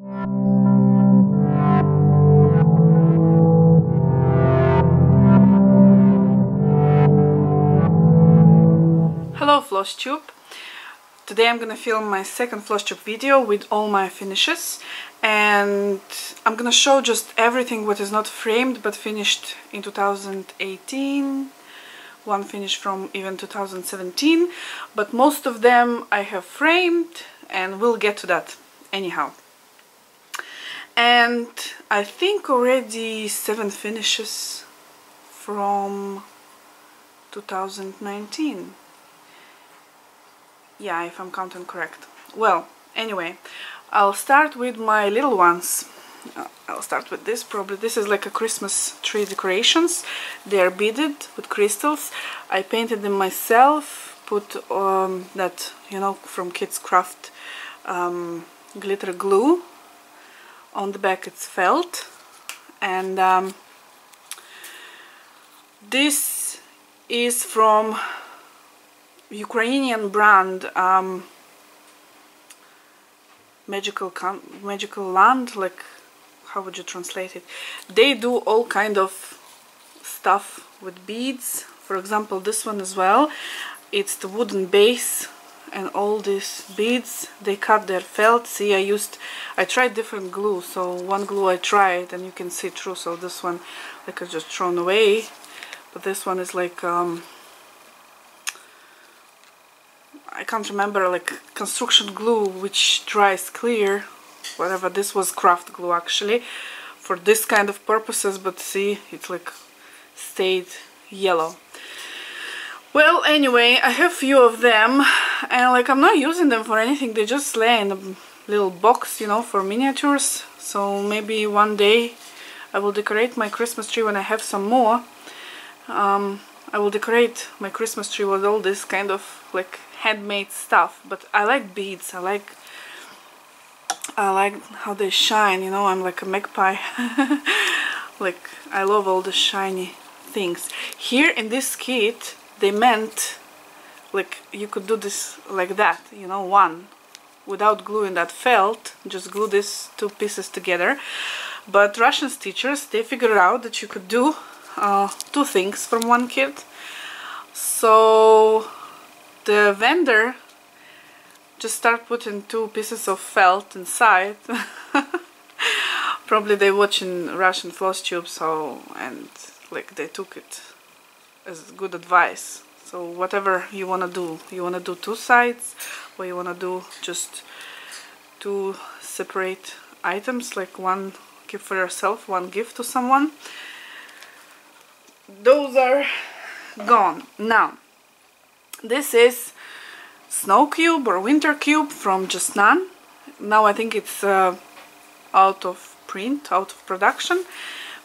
Hello Flosstube! Today I'm gonna film my second Flosstube video with all my finishes, and I'm gonna show just everything what is not framed but finished in 2018, one finish from even 2017, but most of them I have framed and we'll get to that anyhow. And I think already 7 finishes from 2019. Yeah, if I'm counting correct. Well, anyway, I'll start with my little ones. I'll start with this. Probably this is like a Christmas tree decorations. They're beaded with crystals. I painted them myself, put that, you know, from Kids Craft glitter glue. On the back it's felt, and this is from Ukrainian brand magical land, like, how would you translate it? They do all kind of stuff with beads. For example, this one as well, it's the wooden base and all these beads, they cut their felt. See, I tried different glue, so one glue I tried and you can see through, so this one like I just thrown away, but this one is like I can't remember, like construction glue which dries clear, whatever. This was craft glue actually for this kind of purposes, but see, it's like stayed yellow. Well, anyway, I have few of them, and like I'm not using them for anything, they just lay in a little box, you know, for miniatures. So maybe one day I will decorate my Christmas tree when I have some more. I will decorate my Christmas tree with all this kind of like handmade stuff, but I like beads. I like how they shine, you know. I'm like a magpie. Like, I love all the shiny things. Here in this kit they meant like you could do this like that, you know, one without gluing that felt, just glue these 2 pieces together. But Russian stitchers, they figured out that you could do 2 things from one kit. So the vendor just start putting 2 pieces of felt inside. Probably they watching Russian Flosstube, so, and like they took it as good advice. So whatever you wanna do, you wanna do 2 sides, or you wanna do just 2 separate items, like one gift for yourself, one gift to someone. Those are gone. Now, this is snow cube or winter cube from Just None. Now I think it's out of print, out of production,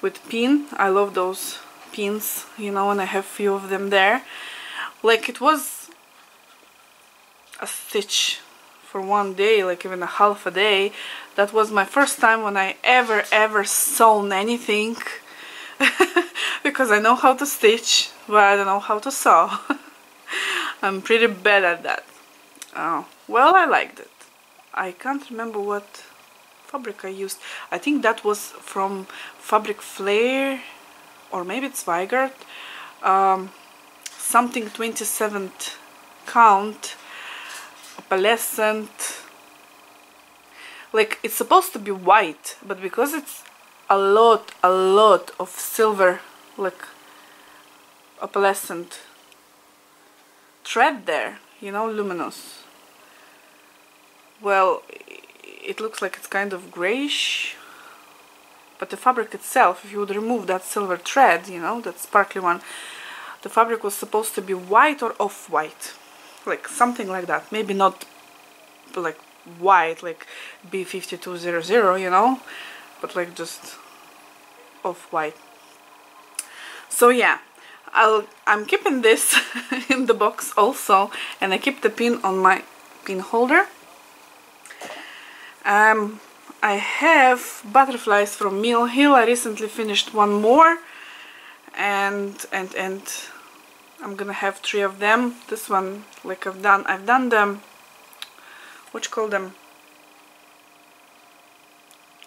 with pin. I love those pins, you know, and I have few of them there. Like, it was a stitch for one day, like even a half a day. That was my first time when I ever sewn anything. Because I know how to stitch, but I don't know how to sew. I'm pretty bad at that. Well, I liked it. I can't remember what fabric I used. I think that was from Fabric Flare, or maybe it's Weigert. Something 27th count, opalescent. Like, it's supposed to be white, but because it's a lot of silver, like opalescent thread there, you know, luminous. Well, it looks like it's kind of grayish, but the fabric itself, if you would remove that silver thread, you know, that sparkly one, the fabric was supposed to be white or off-white, like something like that. Maybe not like white, like B5200, you know, but like just off-white. So yeah, I'm keeping this in the box also, and I keep the pin on my pin holder. I have butterflies from Mill Hill. I recently finished one more, and I'm gonna have 3 of them. This one, like I've done them, what you call them,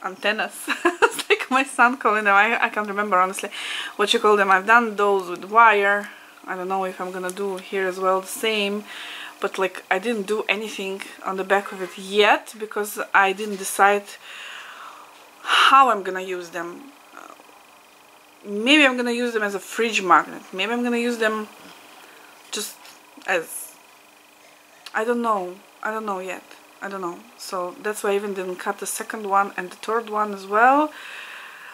antennas. It's like my son calling them. I can't remember honestly what you call them. I've done those with wire. I don't know if I'm gonna do here as well the same, but like I didn't do anything on the back of it yet because I didn't decide how I'm gonna use them. Maybe I'm gonna use them as a fridge magnet. Maybe I'm gonna use them just as, I don't know yet. I don't know. So that's why I even didn't cut the second one and the third one as well.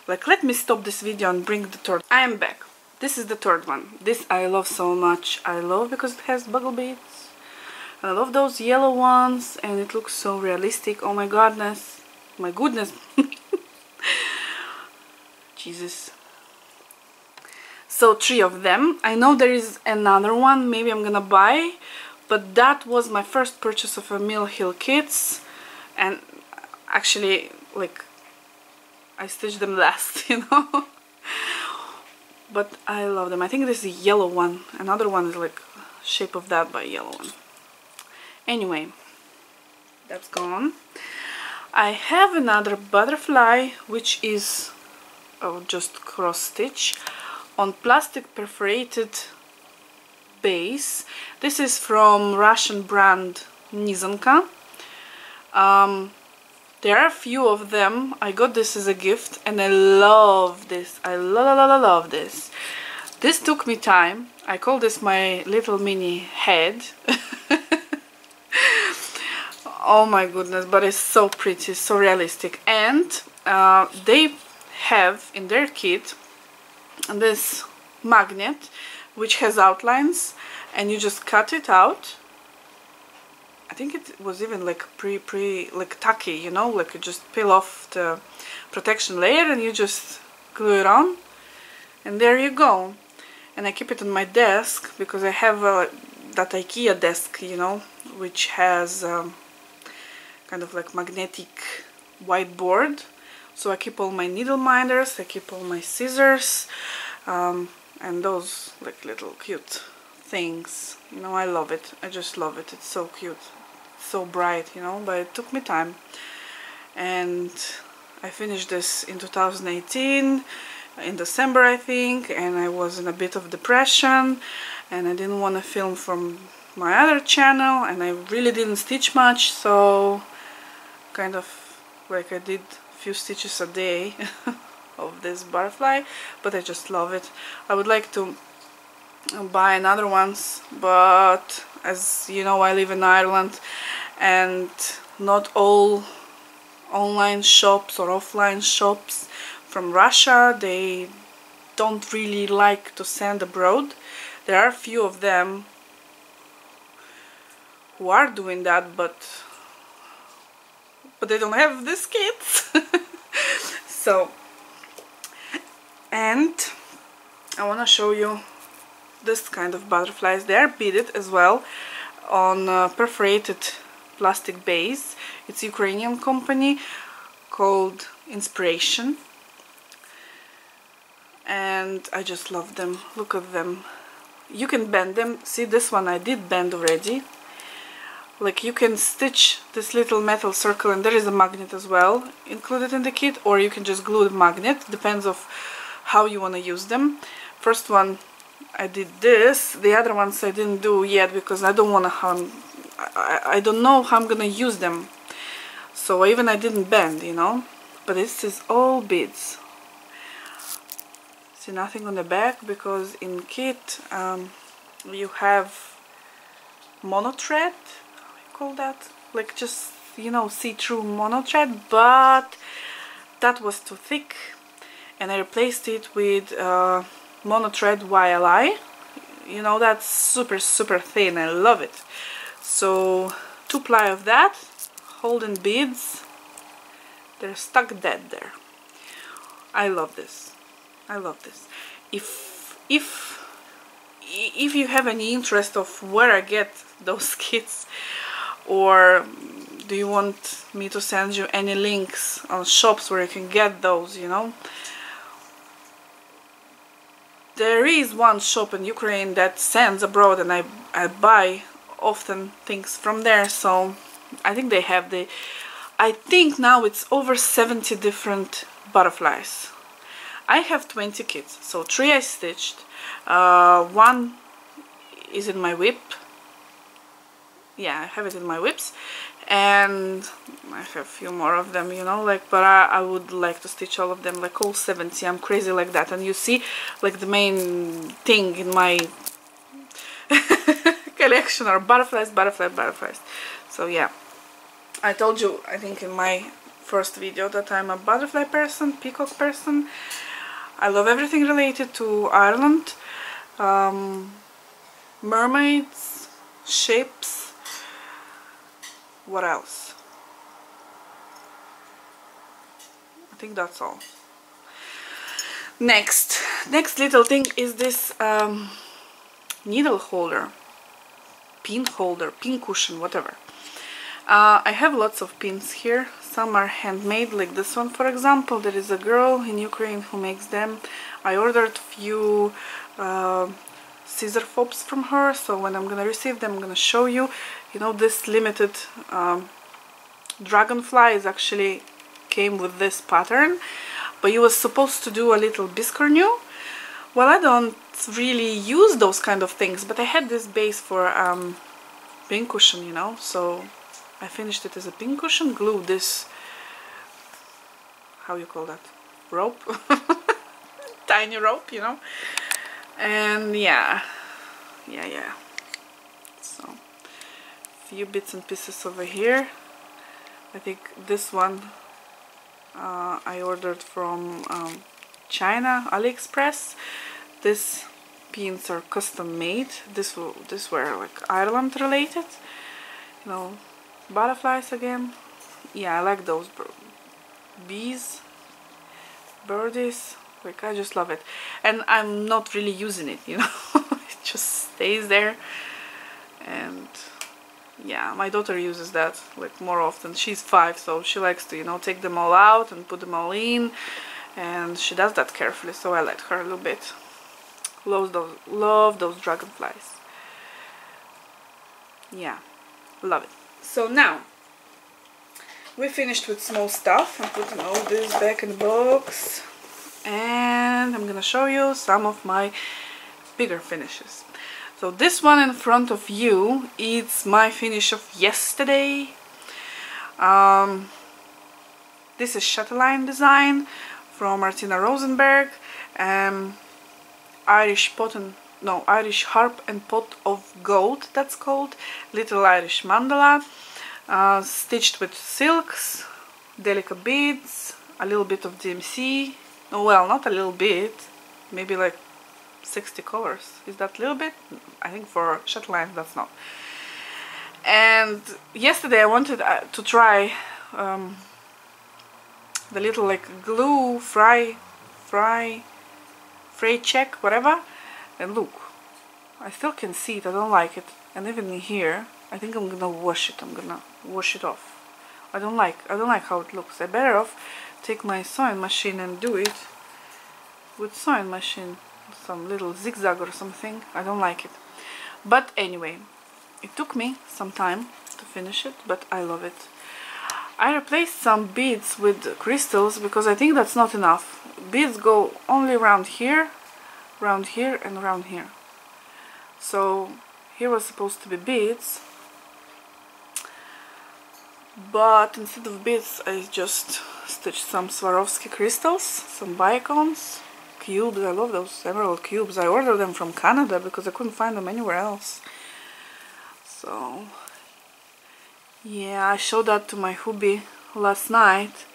Like, let me stop this video and bring the third. I am back. This is the third one. This I love so much. I love because it has bugle beads. I love those yellow ones and it looks so realistic. Oh my goodness. My goodness. Jesus. So 3 of them. I know there is another one maybe I'm gonna buy, but that was my first purchase of a Mill Hill kits, and actually like I stitched them last, you know. But I love them. I think this is a yellow one. Another one is like shape of that but yellow one. Anyway, that's gone. I have another butterfly which is just cross stitch on plastic perforated base. This is from Russian brand Nizanka. There are a few of them. I got this as a gift and I love this. I love this. This took me time. I call this my little mini head. Oh my goodness, but it's so pretty, so realistic. And they have in their kit this magnet which has outlines, and you just cut it out. I think it was even like like tacky, you know, like you just peel off the protection layer and you just glue it on, and there you go. And I keep it on my desk because I have that IKEA desk, you know, which has kind of like magnetic whiteboard. So I keep all my needle minders, I keep all my scissors, and those like little cute things, you know. I love it. I just love it. It's so cute, so bright, you know. But it took me time, and I finished this in 2018 in December, I think, and I was in a bit of depression and I didn't want to film from my other channel, and I really didn't stitch much, so kind of like I did few stitches a day of this butterfly, but I just love it. I would like to buy another ones, but as you know, I live in Ireland and not all online shops or offline shops from Russia, they don't really like to send abroad. There are a few of them who are doing that, but they don't have these kits. So, and I want to show you this kind of butterflies. They are beaded as well on perforated plastic base. It's a Ukrainian company called Inspiration, and I just love them. Look at them. You can bend them. See, this one I did bend already. Like, you can stitch this little metal circle, and there is a magnet as well included in the kit, or you can just glue the magnet. Depends of how you want to use them. First one I did this. The other ones I didn't do yet because I don't want to I don't know how I'm gonna use them, so I didn't bend, you know. But this is all beads. See, nothing on the back because in kit you have mono thread, call that, like just, you know, see-through mono thread, but that was too thick and I replaced it with mono thread YLI. You know, that's super thin. I love it. So 2 ply of that, holding beads. They're stuck dead there. I love this. I love this. If you have any interest of where I get those kits, or do you want me to send you any links on shops where you can get those, you know, there is one shop in Ukraine that sends abroad, and I buy often things from there, so I think they have the I think now it's over 70 different butterflies. I have 20 kits, so 3 I stitched, 1 is in my whip. Yeah, I have it in my whips, and I have a few more of them, you know, like, but I would like to stitch all of them, like all 70. I'm crazy like that. And you see, like, the main thing in my collection are butterflies, butterflies. So yeah, I told you, I think in my first video, that I'm a butterfly person, peacock person. I love everything related to Ireland, mermaids, ships. What else? I think that's all. Next little thing is this needle holder, pin holder, pin cushion, whatever. I have lots of pins here. Some are handmade, like this one, for example. There is a girl in Ukraine who makes them. I ordered few scissor fobs from her, so when I'm gonna receive them, I'm gonna show you. You know, this limited dragonfly is actually came with this pattern, but you was supposed to do a little biscornu. Well, I don't really use those kind of things, but I had this base for pincushion, you know, so I finished it as a pincushion, glued this, how you call that, rope, tiny rope, you know, and yeah, so few bits and pieces over here. I think this one I ordered from China, AliExpress. These pins are custom made. This were like Ireland related, you know, butterflies again. Yeah, I like those bees, birdies, like, I just love it. And I'm not really using it, you know. It just stays there. And yeah, my daughter uses that like more often. She's 5, so she likes to, you know, take them all out and put them all in, and she does that carefully, so I let her a little bit. Love those dragonflies. Yeah, love it. So now we finished with small stuff. I'm putting all this back in the box, and I'm gonna show you some of my bigger finishes. So this one in front of you is my finish of yesterday. This is chatelaine design from Martina Rosenberg. Irish harp and pot of gold, that's called. Little Irish mandala, stitched with silks, delicate beads, a little bit of DMC. Oh, well, not a little bit, maybe like 60 colors. Is that a little bit? I think for chatelaine that's not. And yesterday I wanted to try the little like glue fray check, whatever, and look, I still can see it. I don't like it. And even here, I think I'm gonna wash it. I'm gonna wash it off. I don't like how it looks. I better off take my sewing machine and do it with sewing machine, some little zigzag or something. I don't like it. But anyway, it took me some time to finish it, but I love it. I replaced some beads with crystals because I think that's not enough. Beads go only around here, and around here. So here was supposed to be beads, but instead of beads I just stitched some Swarovski crystals, some bicones, cubes. I love those emerald cubes. I ordered them from Canada because I couldn't find them anywhere else. So yeah, I showed that to my hubby last night,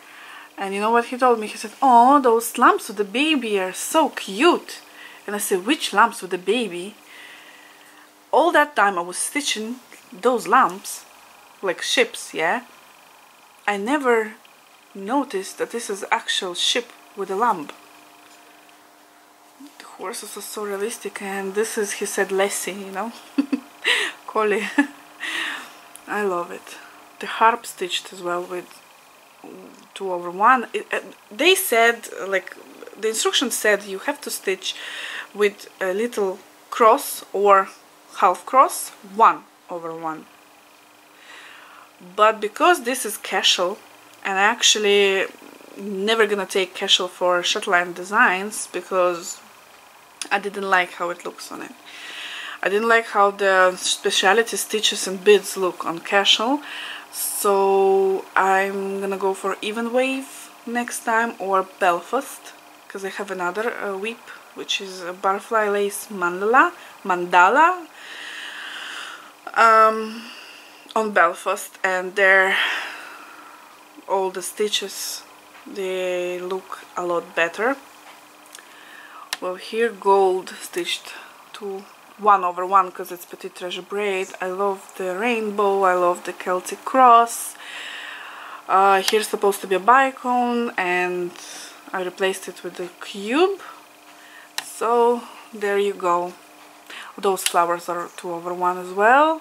and you know what he told me? He said, "Oh, those lamps with the baby are so cute." And I said, "Which lamps with the baby?" All that time I was stitching those lamps like ships, yeah? I never noticed that this is actual ship with a lamp. The horses are so realistic, and this is, he said, Lassie, you know? Collie. I love it. The harp stitched as well with 2/1. They said, like, the instructions said you have to stitch with a little cross or half cross, 1/1. But because this is casual, and I actually never gonna take casual for chatelaine designs because I didn't like how it looks on it. I didn't like how the specialty stitches and beads look on casual, so I'm gonna go for even wave next time, or Belfast, because I have another whip which is a butterfly lace mandala on Belfast, and there all the stitches, they look a lot better. Well, here gold stitched to 1/1 because it's Petite Treasure braid. I love the rainbow, I love the Celtic cross. Here's supposed to be a bicone, and I replaced it with a cube. So there you go. Those flowers are 2/1 as well.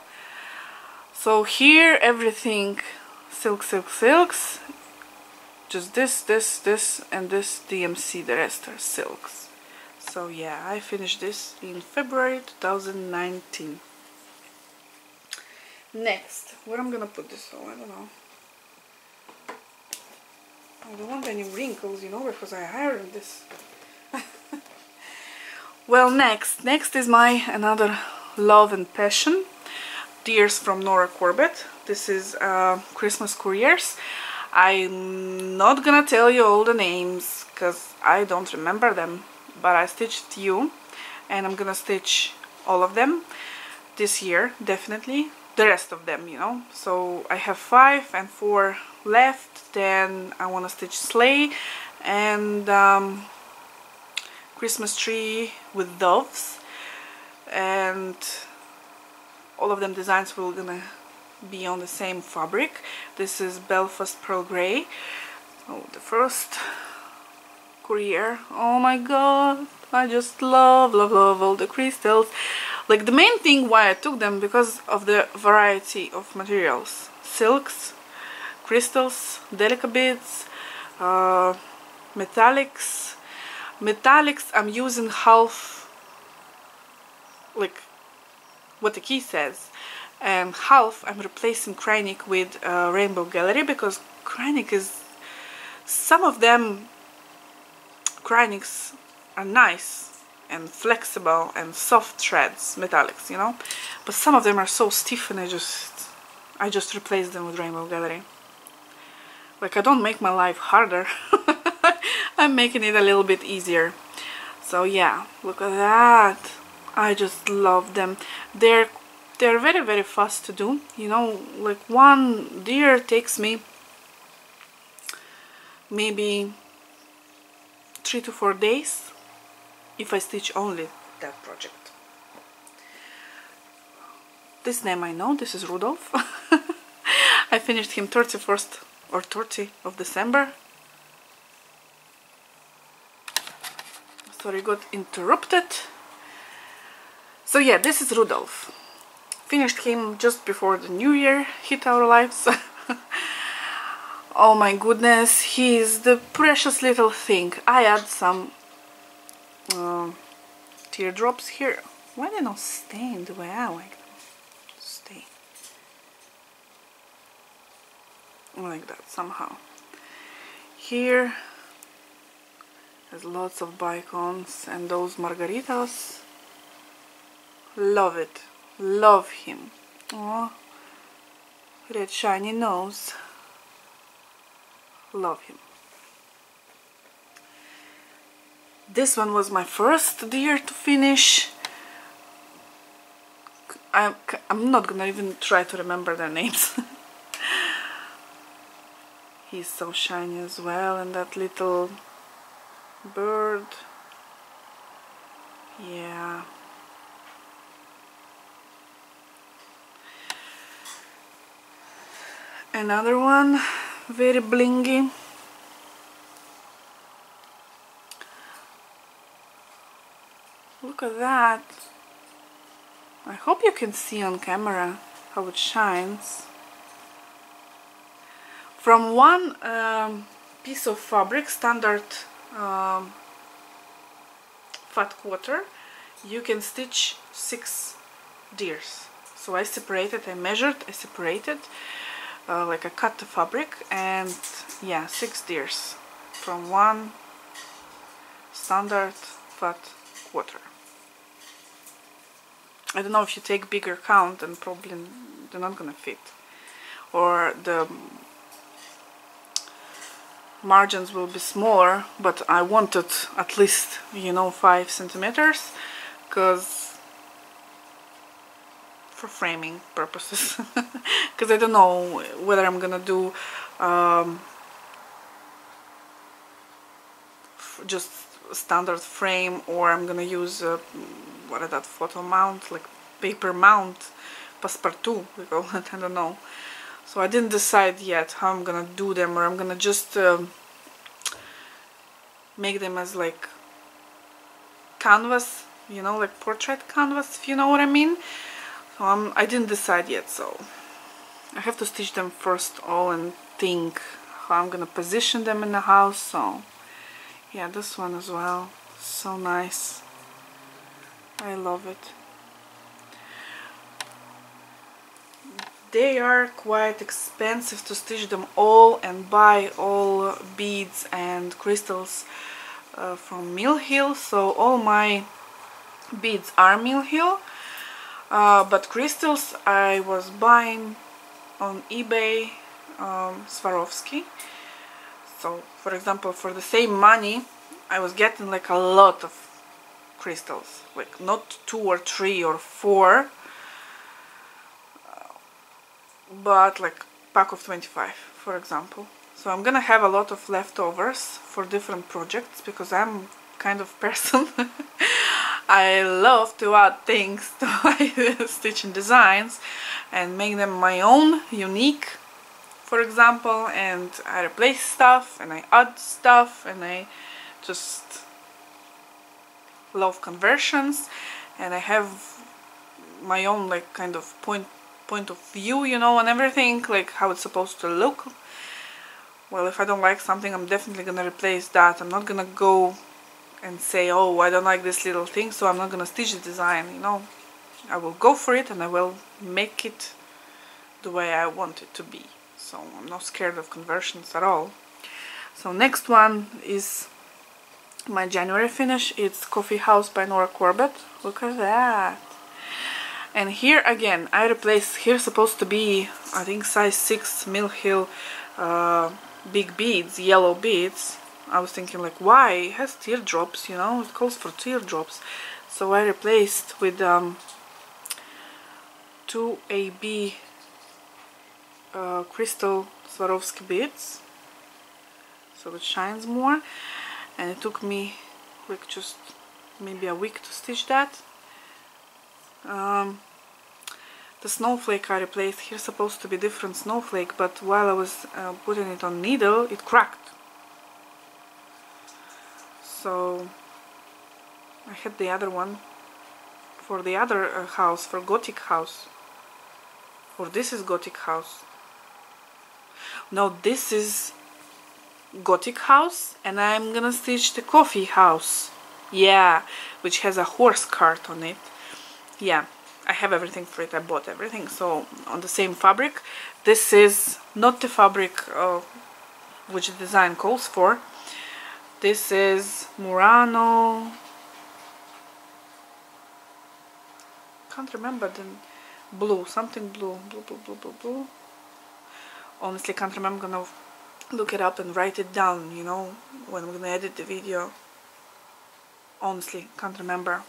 So here everything silks. Just this, and this DMC, the rest are silks. So yeah, I finished this in February 2019. Next, where I'm gonna put this? Oh, I don't know. I don't want any wrinkles, you know, because I ironed this. Well, next is my another love and passion. Dears from Nora Corbett. This is Christmas couriers. I'm not gonna tell you all the names because I don't remember them, but I stitched you, and I'm gonna stitch all of them this year, definitely. The rest of them, you know. So I have 5 and 4 left. Then I want to stitch sleigh and Christmas tree with doves, and all of them designs will gonna be on the same fabric. This is Belfast Pearl Grey. Oh, the first courier. Oh my god, I just love all the crystals. Like, the main thing why I took them, because of the variety of materials: silks, crystals, delicate beads, metallics. I'm using half, like what the key says, and half I'm replacing Kreinik with Rainbow Gallery, because Kreinik is, some of them Kreiniks are nice and flexible and soft threads, metallics, you know, but some of them are so stiff, and I just replace them with Rainbow Gallery. Like, I don't make my life harder. I'm making it a little bit easier. So yeah, look at that. I just love them. They're very fast to do, you know. Like, one deer takes me maybe 3 to 4 days if I stitch only that project. This name I know, this is Rudolph. I finished him 31st or 30 of December. Sorry, got interrupted. So yeah, this is Rudolph. Finished him just before the new year hit our lives. Oh my goodness, he is the precious little thing. I add some teardrops here. Why are they not stained the way I like them? Stain. Like that, somehow. Here there's lots of bicons and those margaritas. Love it. Love him. Oh, red shiny nose. Love him. This one was my first deer to finish. I'm not gonna even try to remember their names. He's so shiny as well, and that little bird. Yeah. Another one, very blingy. Look at that. I hope you can see on camera how it shines. From one piece of fabric, standard fat quarter, you can stitch 6 deers. So I separated, I measured, I separated. like I cut the fabric, and yeah, 6 deers from one standard fat quarter. I don't know, if you take bigger count, then probably they're not gonna fit, or the margins will be smaller, but I wanted at least, you know, 5 centimeters, because for framing purposes, because I don't know whether I'm gonna do just standard frame, or I'm gonna use what is that, photo mount, like paper mount, passepartout we call it, I don't know. So I didn't decide yet how I'm gonna do them, or I'm gonna just make them as like canvas, you know, like portrait canvas, if you know what I mean. So I didn't decide yet, so I have to stitch them first all and think how I'm gonna position them in the house. So yeah, this one as well, so nice, I love it. They are quite expensive to stitch them all and buy all beads and crystals from Mill Hill, so all my beads are Mill Hill, but crystals I was buying on eBay, Swarovski. So for example, for the same money I was getting like a lot of crystals, like not 2 or 3 or 4, but like pack of 25, for example. So I'm gonna have a lot of leftovers for different projects, because I'm kind of person I love to add things to my stitching designs and make them my own, unique, for example, and I replace stuff and I add stuff, and I just love conversions, and I have my own like kind of point of view, you know, and everything, like how it's supposed to look. Well, if I don't like something, I'm definitely gonna replace that. I'm not gonna go and say, oh, I don't like this little thing, so I'm not gonna stitch the design, you know. I will go for it and I will make it the way I want it to be. So I'm not scared of conversions at all. So next one is my January finish. It's Coffee House by Nora Corbett. Look at that. And here again, I replaced, here's supposed to be, I think, size 6 Mill Hill big beads, yellow beads. I was thinking like, why? It has teardrops, you know, it calls for teardrops. So I replaced with 2 AB crystal Swarovski beads, so it shines more. And it took me like just maybe a week to stitch that. The snowflake I replaced, here's supposed to be different snowflake, but while I was putting it on needle, it cracked. So I had the other one for the other house, for Gothic house. Or this is Gothic house. No, this is Gothic house, and I'm gonna stitch the Coffee House. Yeah, which has a horse cart on it. Yeah, I have everything for it, I bought everything, so on the same fabric. This is not the fabric which the design calls for. This is Murano, can't remember the blue, something blue, blue. Honestly, can't remember, I'm gonna look it up and write it down, you know, when I'm gonna edit the video. Honestly, can't remember.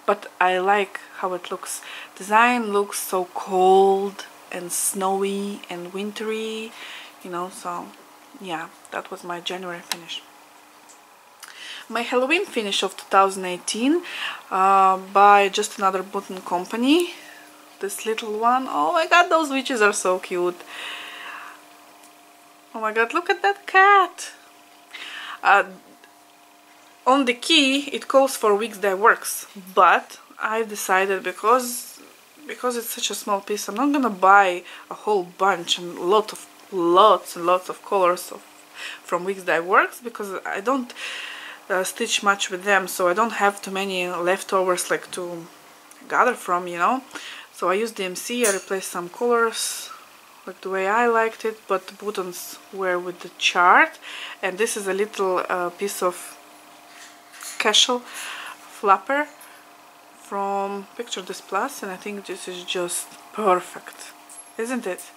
But I like how it looks. Design looks so cold and snowy and wintry, you know, so yeah, that was my January finish. My Halloween finish of 2018 by Just Another Button Company. This little one, oh my god, those witches are so cute. Oh my god, look at that cat. On the key it calls for Weeks Dye Works, but I decided because it's such a small piece, I'm not gonna buy a whole bunch and lots and lots of colors from Weeks Dye Works, because I don't stitch much with them, so I don't have too many leftovers like to gather from, you know. So I used DMC, I replaced some colors like the way I liked it, but the buttons were with the chart. And this is a little piece of casual flapper from Picture This Plus, and I think this is just perfect, isn't it?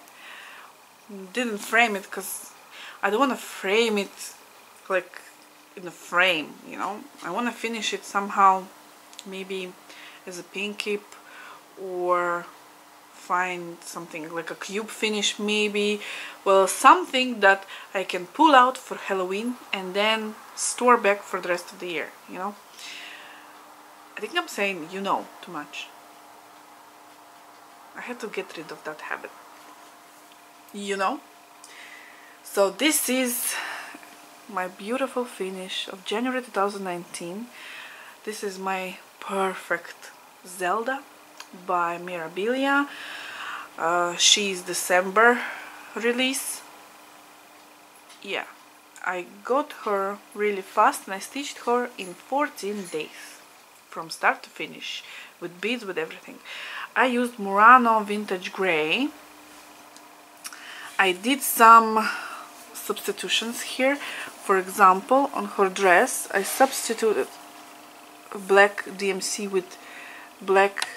Didn't frame it because I don't want to frame it like in a frame, you know. I want to finish it somehow, maybe as a pin keep, or find something like a cube finish maybe. Well, something that I can pull out for Halloween and then store back for the rest of the year, you know. I think I'm saying you know too much. I had to get rid of that habit, you know. So this is my beautiful finish of January 2019. This is my perfect Zelda by Mirabilia. She's December release. Yeah, I got her really fast and I stitched her in 14 days from start to finish, with beads, with everything. I used Murano Vintage Grey. I did some substitutions here. For example, on her dress I substituted black DMC with black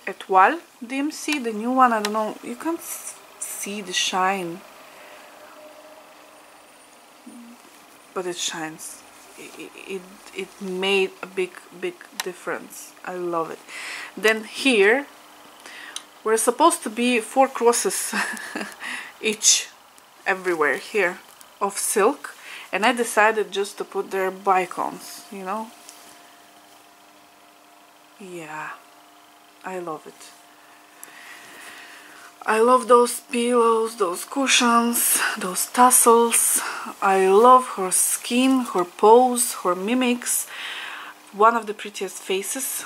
Etoile DMC, the new one. I don't know, you can't see the shine, but it shines. It made a big difference. I love it. Then here we're supposed to be 4 crosses each everywhere here of silk, and I decided just to put their bicons, you know. Yeah, I love it. I love those pillows, those cushions, those tassels. I love her skin, her pose, her mimics. One of the prettiest faces.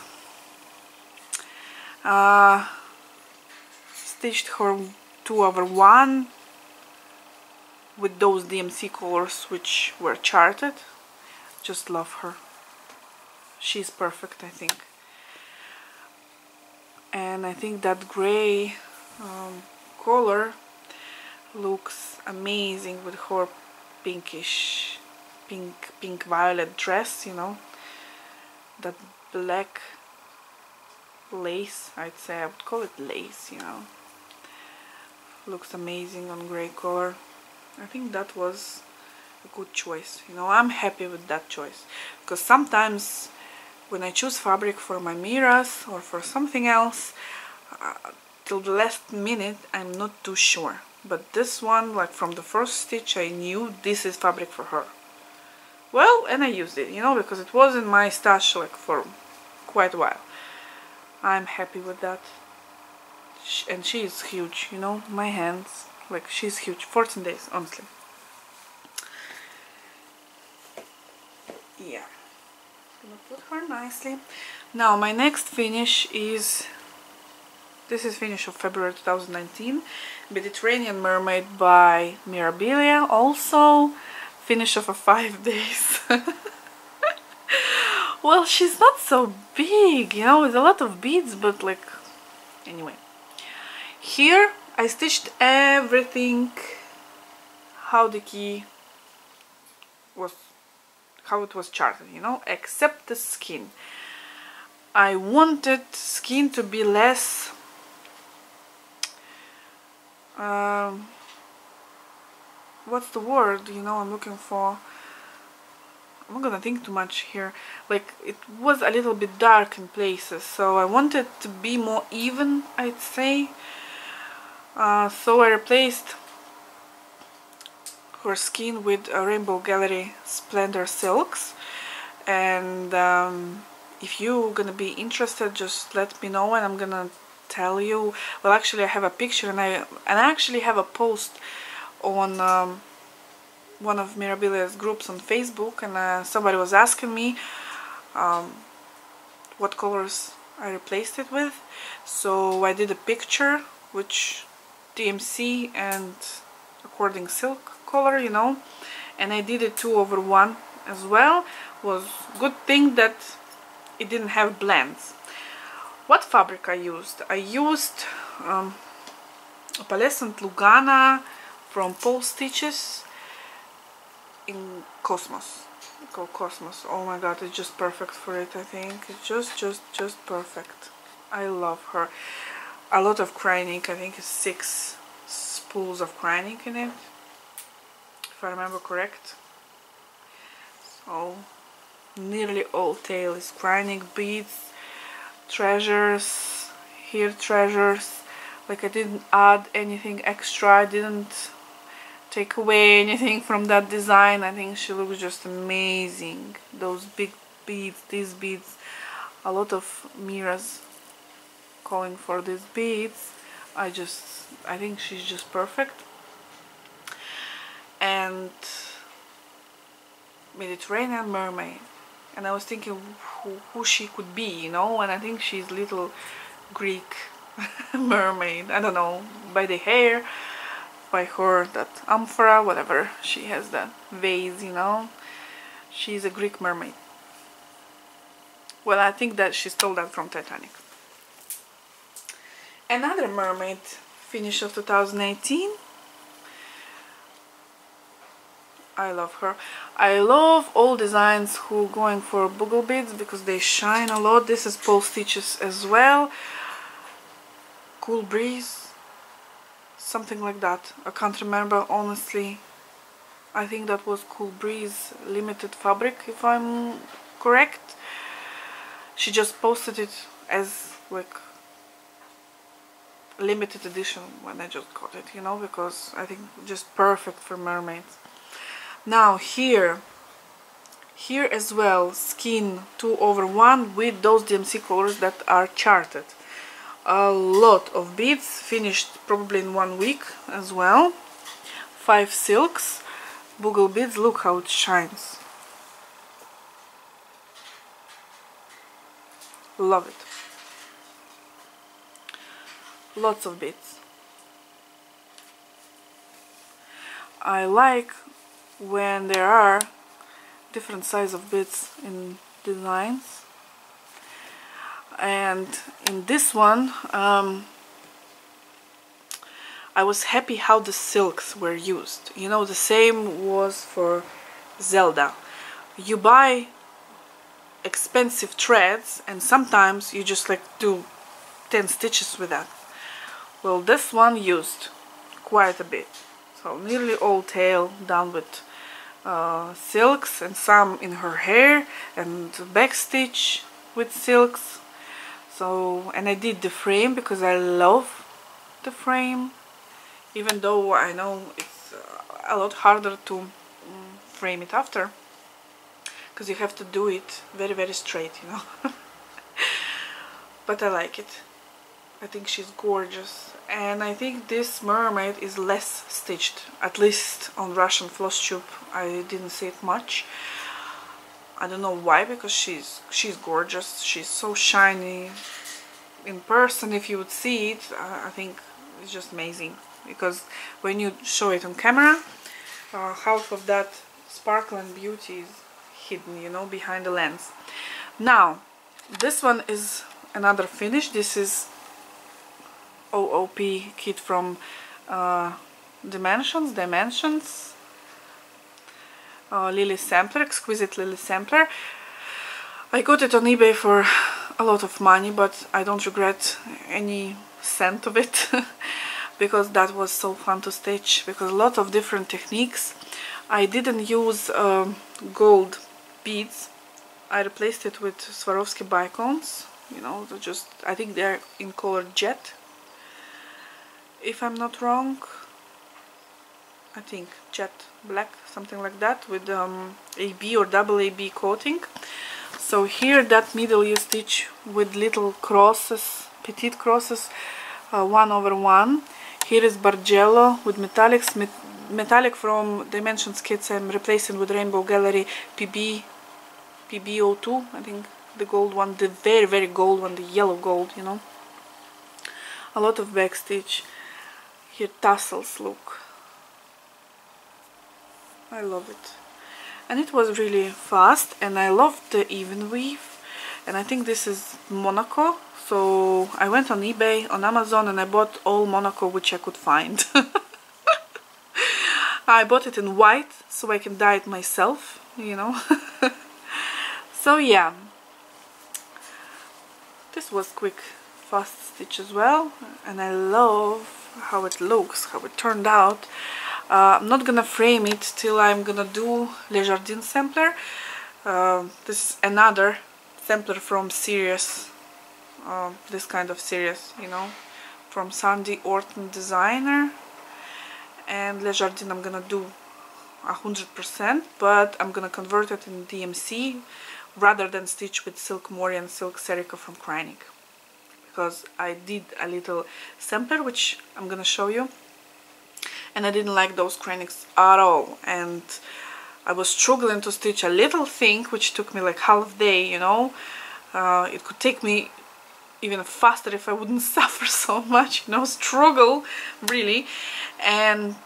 Stitched her 2/1 with those DMC colors which were charted. Just love her. She's perfect, I think. And I think that gray color looks amazing with her pinkish, pink violet dress, you know. That black lace, I'd say, I would call it lace, you know. Looks amazing on gray color. I think that was a good choice, you know. I'm happy with that choice, because sometimes when I choose fabric for my miras or for something else, till the last minute I'm not too sure. But this one, like from the first stitch, I knew this is fabric for her. Well, and I used it, you know, because it was in my stash like for quite a while. I'm happy with that. And she is huge, you know, my hands, like she's huge. 14 days, honestly. Yeah. Gonna put her nicely. Now my next finish is, this is finish of February 2019, Mediterranean Mermaid by Mirabilia. Also finish of a 5 days. Well, she's not so big, you know, with a lot of beads, but like, anyway. Here I stitched everything how the key was, how it was charted, you know, except the skin. I wanted skin to be less what's the word, you know, I'm looking for. I'm not gonna think too much here. Like, it was a little bit dark in places, so I wanted to be more even, I'd say. So I replaced her skin with a Rainbow Gallery Splendor silks. And if you're gonna be interested, just let me know and I'm gonna tell you. Well, actually I have a picture, and I actually have a post on one of Mirabilia's groups on Facebook, and somebody was asking me what colors I replaced it with. So I did a picture which DMC and according silk color, you know, and I did it 2/1 as well. Was good thing that it didn't have blends. What fabric I used? I used opalescent Lugana from Pole Stitches in Cosmos. Called Cosmos. Oh my god, it's just perfect for it. I think it's just perfect. I love her. A lot of crying ink. I think it's 6 spools of crying ink in it, if I remember correct. So nearly all tail is crying ink, beads, treasures, here treasures. Like I didn't add anything extra, I didn't take away anything from that design. I think she looks just amazing. Those big beads, these beads, a lot of mirrors calling for these beads. I think she's just perfect. And Mediterranean mermaid, and I was thinking who she could be, you know, and I think she's little Greek mermaid. I don't know, by the hair, by her that amphora, whatever, she has that vase, you know. She's a Greek mermaid. Well, I think that she stole that from Titanic. Another mermaid finish of 2018. I love her. I love all designs who going for bugle beads because they shine a lot. This is Pole Stitches as well. Cool Breeze, something like that. I can't remember honestly. I think that was Cool Breeze limited fabric, if I'm correct. She just posted it as like limited edition when I just got it, you know, because I think just perfect for mermaids. Now here as well, skin 2/1 with those DMC colors that are charted. A lot of beads, finished probably in 1 week as well. 5 silks, bugle beads, look how it shines. Love it. Lots of beads. I like when there are different size of beads in designs, and in this one I was happy how the silks were used. You know, the same was for Zelda. You buy expensive threads and sometimes you just like do 10 stitches with that. Well, this one used quite a bit, so nearly all tail done with silks, and some in her hair, and back stitch with silks. So, and I did the frame because I love the frame, even though I know it's a lot harder to frame it after, because you have to do it very, very straight, you know. But I like it. I think she's gorgeous, and I think this mermaid is less stitched, at least on Russian Flosstube. I didn't see it much. I don't know why, because she's gorgeous. She's so shiny in person. If you would see it, I think it's just amazing, because when you show it on camera, half of that sparkle and beauty is hidden, you know, behind the lens. Now, this one is another finish. This is OOP kit from Dimensions, Lily Sampler, Exquisite Lily Sampler. I got it on eBay for a lot of money, but I don't regret any cent of it because that was so fun to stitch, because a lot of different techniques. I didn't use gold beads. I replaced it with Swarovski bicones, you know, just, I think they're in color Jet, if I'm not wrong. I think Jet Black, something like that, with AB or double AB coating. So here that middle you stitch with little crosses, petite crosses, 1/1. Here is Bargello with metallics, metallic from Dimensions kits. I'm replacing with Rainbow Gallery PB02, I think, the gold one, the very, very gold one, the yellow gold, you know. A lot of back stitch. Here tassels, look. I love it. And it was really fast, and I love the even weave. And I think this is Monaco, So I went on eBay, on Amazon, and I bought all Monaco which I could find. I bought it in white so I can dye it myself, you know. So yeah, this was quick, fast stitch as well, and I love how it looks, how it turned out. I'm not gonna frame it till I'm gonna do Le Jardin sampler. This is another sampler from series, this kind of series, you know, from Sandy Orton Designer. And Le Jardin I'm gonna do 100%, but I'm gonna convert it in DMC rather than stitch with Silk Mori and Silk Serica from Kreinik, because I did a little sampler which I'm gonna show you, and I didn't like those Kreiniks at all, and I was struggling to stitch a little thing which took me like half day, you know. It could take me even faster if I wouldn't suffer so much, you know, struggle really. And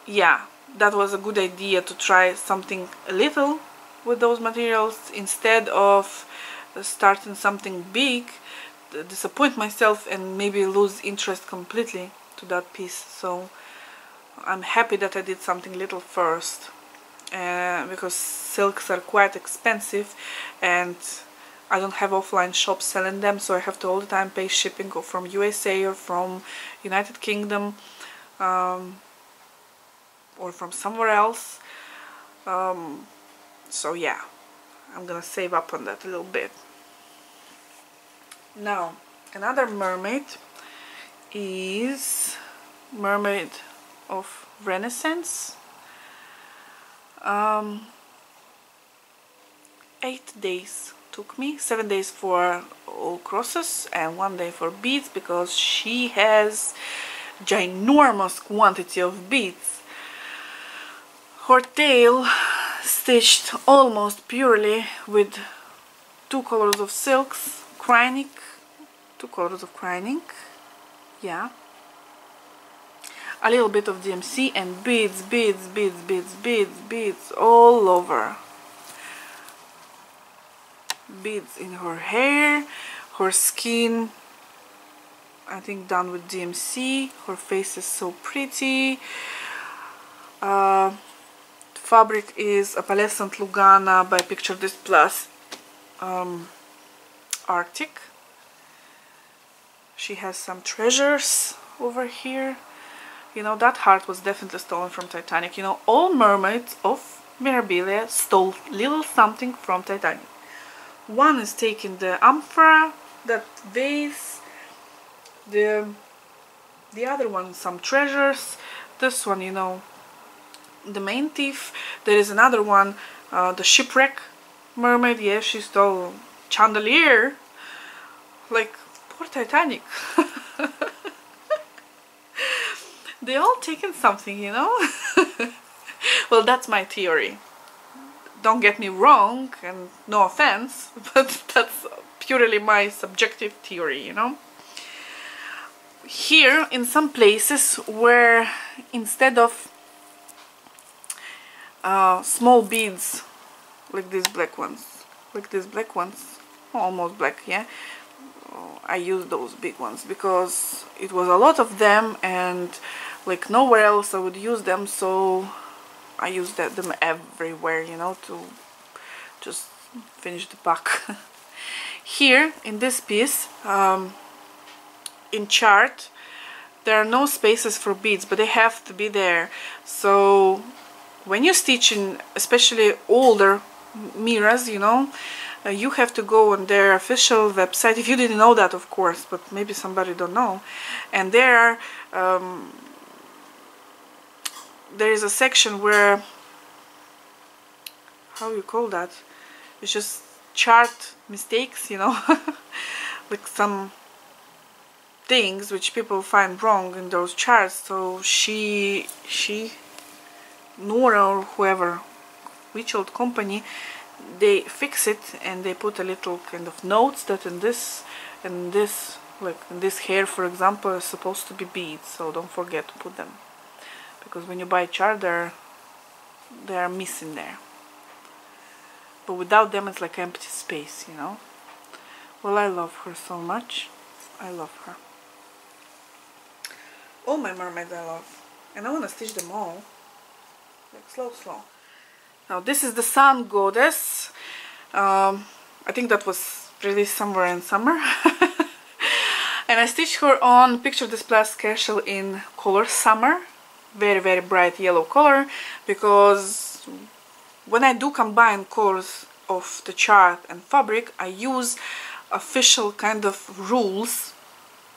yeah, that was a good idea to try something a little with those materials instead of starting something big, disappoint myself and maybe lose interest completely to that piece. So I'm happy that I did something little first, because silks are quite expensive and I don't have offline shops selling them, so I have to all the time pay shipping from USA or from United Kingdom, or from somewhere else. So yeah, I'm gonna save up on that a little bit. Now, another mermaid is Mermaid of Renaissance. 8 days took me, 7 days for all crosses and 1 day for beads, because she has ginormous quantity of beads. Her tail stitched almost purely with 2 colors of silks, Kreinik, 2 colors of Kreinik, yeah, a little bit of DMC, and beads, beads, beads, beads, beads, beads all over. Beads in her hair, her skin, I think done with DMC. Her face is so pretty. Fabric is Opalescent Lugana by Picture This Plus, Arctic. She has some treasures over here. You know, that heart was definitely stolen from Titanic. You know, all mermaids of Mirabilia stole little something from Titanic. One is taking the amphora, that vase. The other one, some treasures. This one, you know, the main thief. There is another one, the shipwreck mermaid. Yeah, she stole chandelier. Like, poor Titanic. They all taken something, you know. Well, that's my theory. Don't get me wrong, and no offense, but that's purely my subjective theory, you know. Here, in some places where instead of small beads like these black ones, almost black, yeah, I use those big ones because it was a lot of them and like nowhere else I would use them, so I used them everywhere, you know, to just finish the pack. Here in this piece, in chart, there are no spaces for beads, but they have to be there. So when you stitch in especially older mirrors, you know, you have to go on their official website, if you didn't know that, of course, but maybe somebody don't know, and there is a section where, how you call that, it's just chart mistakes, you know. Like some things which people find wrong in those charts. So she Nora or whoever, which old company, they fix it and they put a little kind of notes that in this, like in this hair, for example, is supposed to be beads, so don't forget to put them, because when you buy a chart, they are missing there. But without them, it's like empty space, you know. Well, I love her so much. I love her. All my mermaids I love. And I want to stitch them all. Like slow. Now this is the Sun Goddess. I think that was released somewhere in summer. And I stitched her on Picture Display Special in color Summer. Very bright yellow color. Because when I do combine colors of the chart and fabric, I use official kind of rules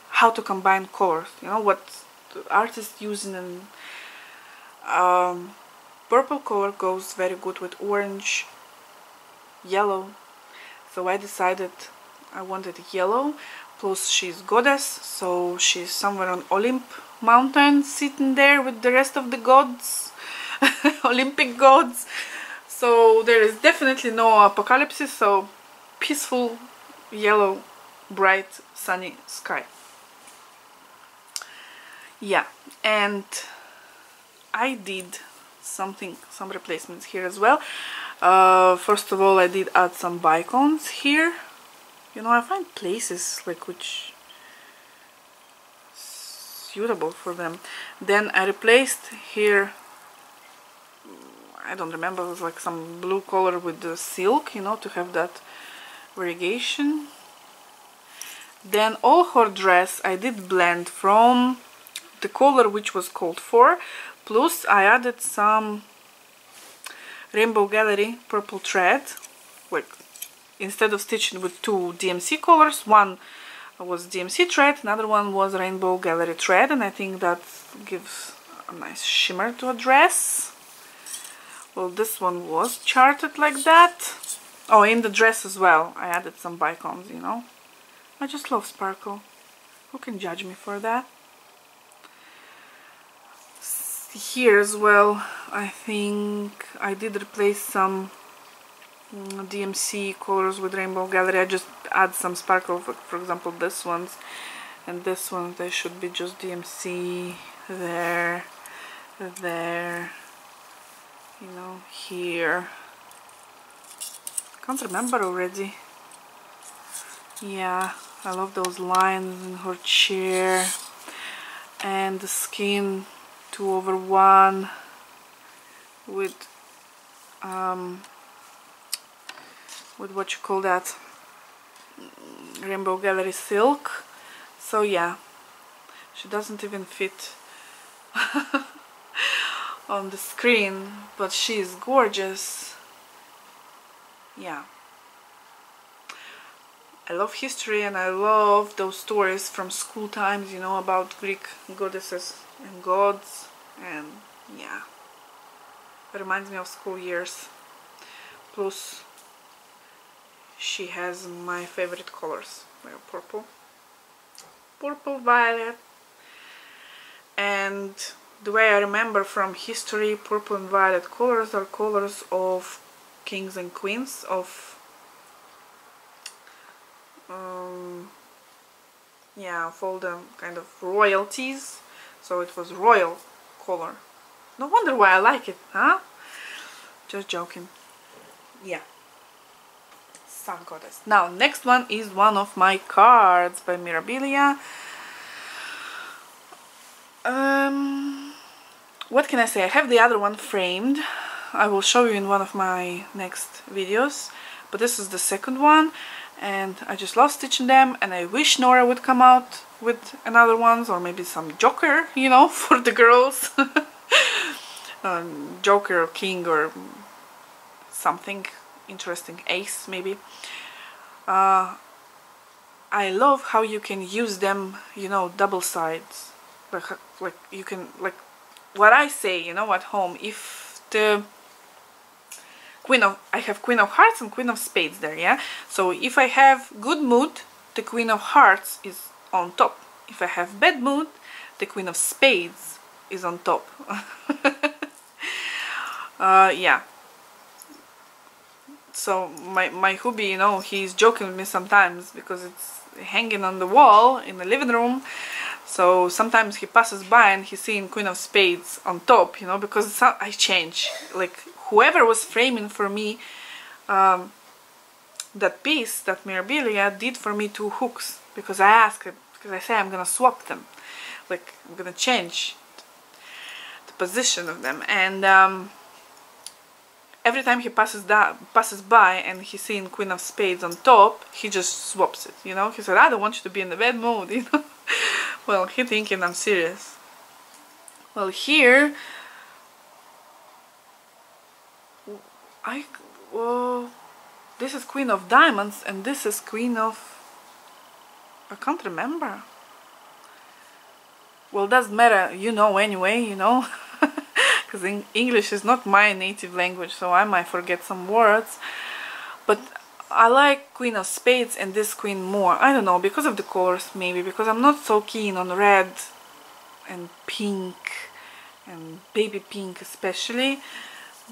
how to combine colors. You know what the artist using in purple color goes very good with orange, yellow. So I decided I wanted yellow. Plus she's goddess, so she's somewhere on Olymp mountain sitting there with the rest of the gods, Olympic gods. So there is definitely no apocalypse, so peaceful yellow, bright, sunny sky. Yeah, and I did some replacements here as well. First of all, I did add some bicons here. You know, I find places like which suitable for them. Then I replaced here, I don't remember, it was like some blue color with the silk, you know, to have that variegation. Then all her dress I did blend from the color which was called for, plus I added some Rainbow Gallery purple thread. Like, instead of stitching with two DMC colors, one was DMC thread, another one was Rainbow Gallery thread, and I think that gives a nice shimmer to a dress. Well, this one was charted like that. Oh, in the dress as well, I added some bicons, you know. I just love sparkle. Who can judge me for that? Here as well, I think I did replace some DMC colors with Rainbow Gallery. I just add some sparkle, for example this ones and this one, they should be just DMC there, you know, here. Can't remember already. Yeah, I love those lines in her chair and the skin 2/1 with what you call that, Rainbow Gallery silk. So yeah, she doesn't even fit on the screen, but she is gorgeous. Yeah, I love history and I love those stories from school times, you know, about Greek goddesses and gods, and yeah, it reminds me of school years. Plus she has my favorite colors, purple, violet, and the way I remember from history, purple and violet colors are colors of kings and queens of yeah, of all the kind of royalties. So it was royal color. No wonder why I like it, huh? Just joking. Yeah. Sun Goddess. Now, next one is one of my cards by Mirabilia. What can I say? I have the other one framed. I will show you in one of my next videos. But this is the second one. And I just love stitching them. And I wish Nora would come out with another ones. Or maybe some Joker, you know, for the girls. Joker or King or something interesting, ace maybe. I love how you can use them, you know, double sides. Like you can, like what I say, you know, at home, if the Queen of, I have Queen of Hearts and Queen of Spades there, yeah? So if I have good mood, the Queen of Hearts is on top. If I have bad mood, the Queen of Spades is on top. Yeah. So my hubby, you know, he's joking with me sometimes because it's hanging on the wall in the living room. So sometimes he passes by and he's seeing Queen of Spades on top, you know, because I change. Like whoever was framing for me that piece, that Mirabilia, did for me 2 hooks, because I asked it, because I say I'm gonna swap them, like I'm gonna change the position of them, and every time he passes by and he's seeing Queen of Spades on top, he just swaps it, you know. He said, I don't want you to be in the bad mood, you know. Well, he thinking I'm serious. Well, here this is Queen of Diamonds and this is Queen of... I can't remember. Well, doesn't matter, you know anyway, you know. Because English is not my native language, so I might forget some words. But I like Queen of Spades and this queen more. I don't know, because of the colors maybe, because I'm not so keen on red and pink and baby pink especially.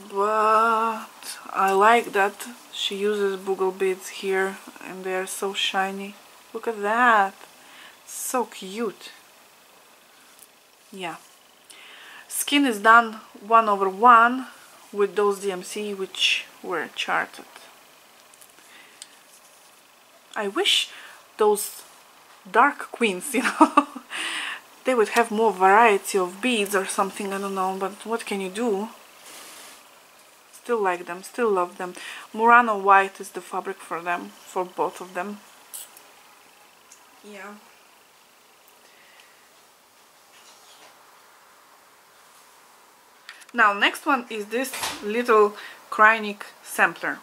But I like that she uses boogle beads here and they're so shiny. Look at that, so cute. Yeah, skin is done 1/1 with those DMC which were charted. I wish those dark queens, you know, they would have more variety of beads or something, I don't know, but what can you do? Still like them, still love them. Murano white is the fabric for them, for both of them. Yeah. Now next one is this little Ukrainian sampler.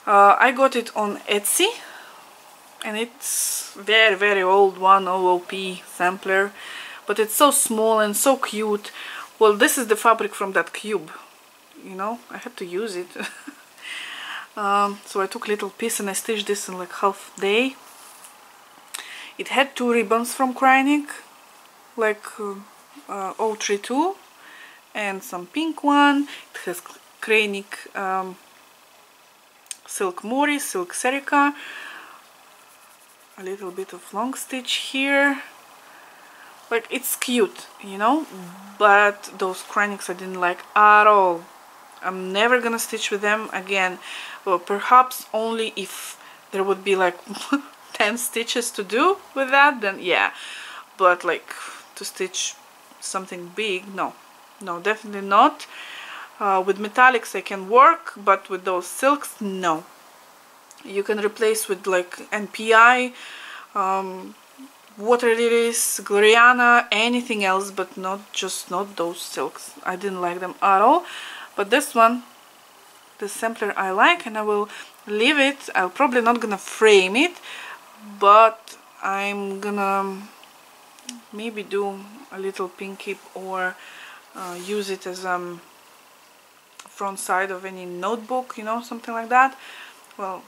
I got it on Etsy and it's very old one, OOP sampler, but it's so small and so cute. Well, this is the fabric from that cube, you know, I had to use it. So I took a little piece and I stitched this in like half day. It had 2 ribbons from Ukrainian, like 032 and some pink one. It has Ukrainian silk mori, silk serica, a little bit of long stitch here. Like, it's cute, you know, but those Ukrainians I didn't like at all. I'm never gonna stitch with them again. Well, perhaps only if there would be like 10 stitches to do with that, then yeah. But like to stitch something big, no, definitely not. With metallics I can work, but with those silks, no. You can replace with like NPI, water lilies, Gloriana, anything else, but not those silks. I didn't like them at all. But this one, the sampler, I like, and I will leave it. I'm probably not gonna frame it, but I'm gonna maybe do a little pin keep or use it as front side of any notebook, you know, something like that. Well,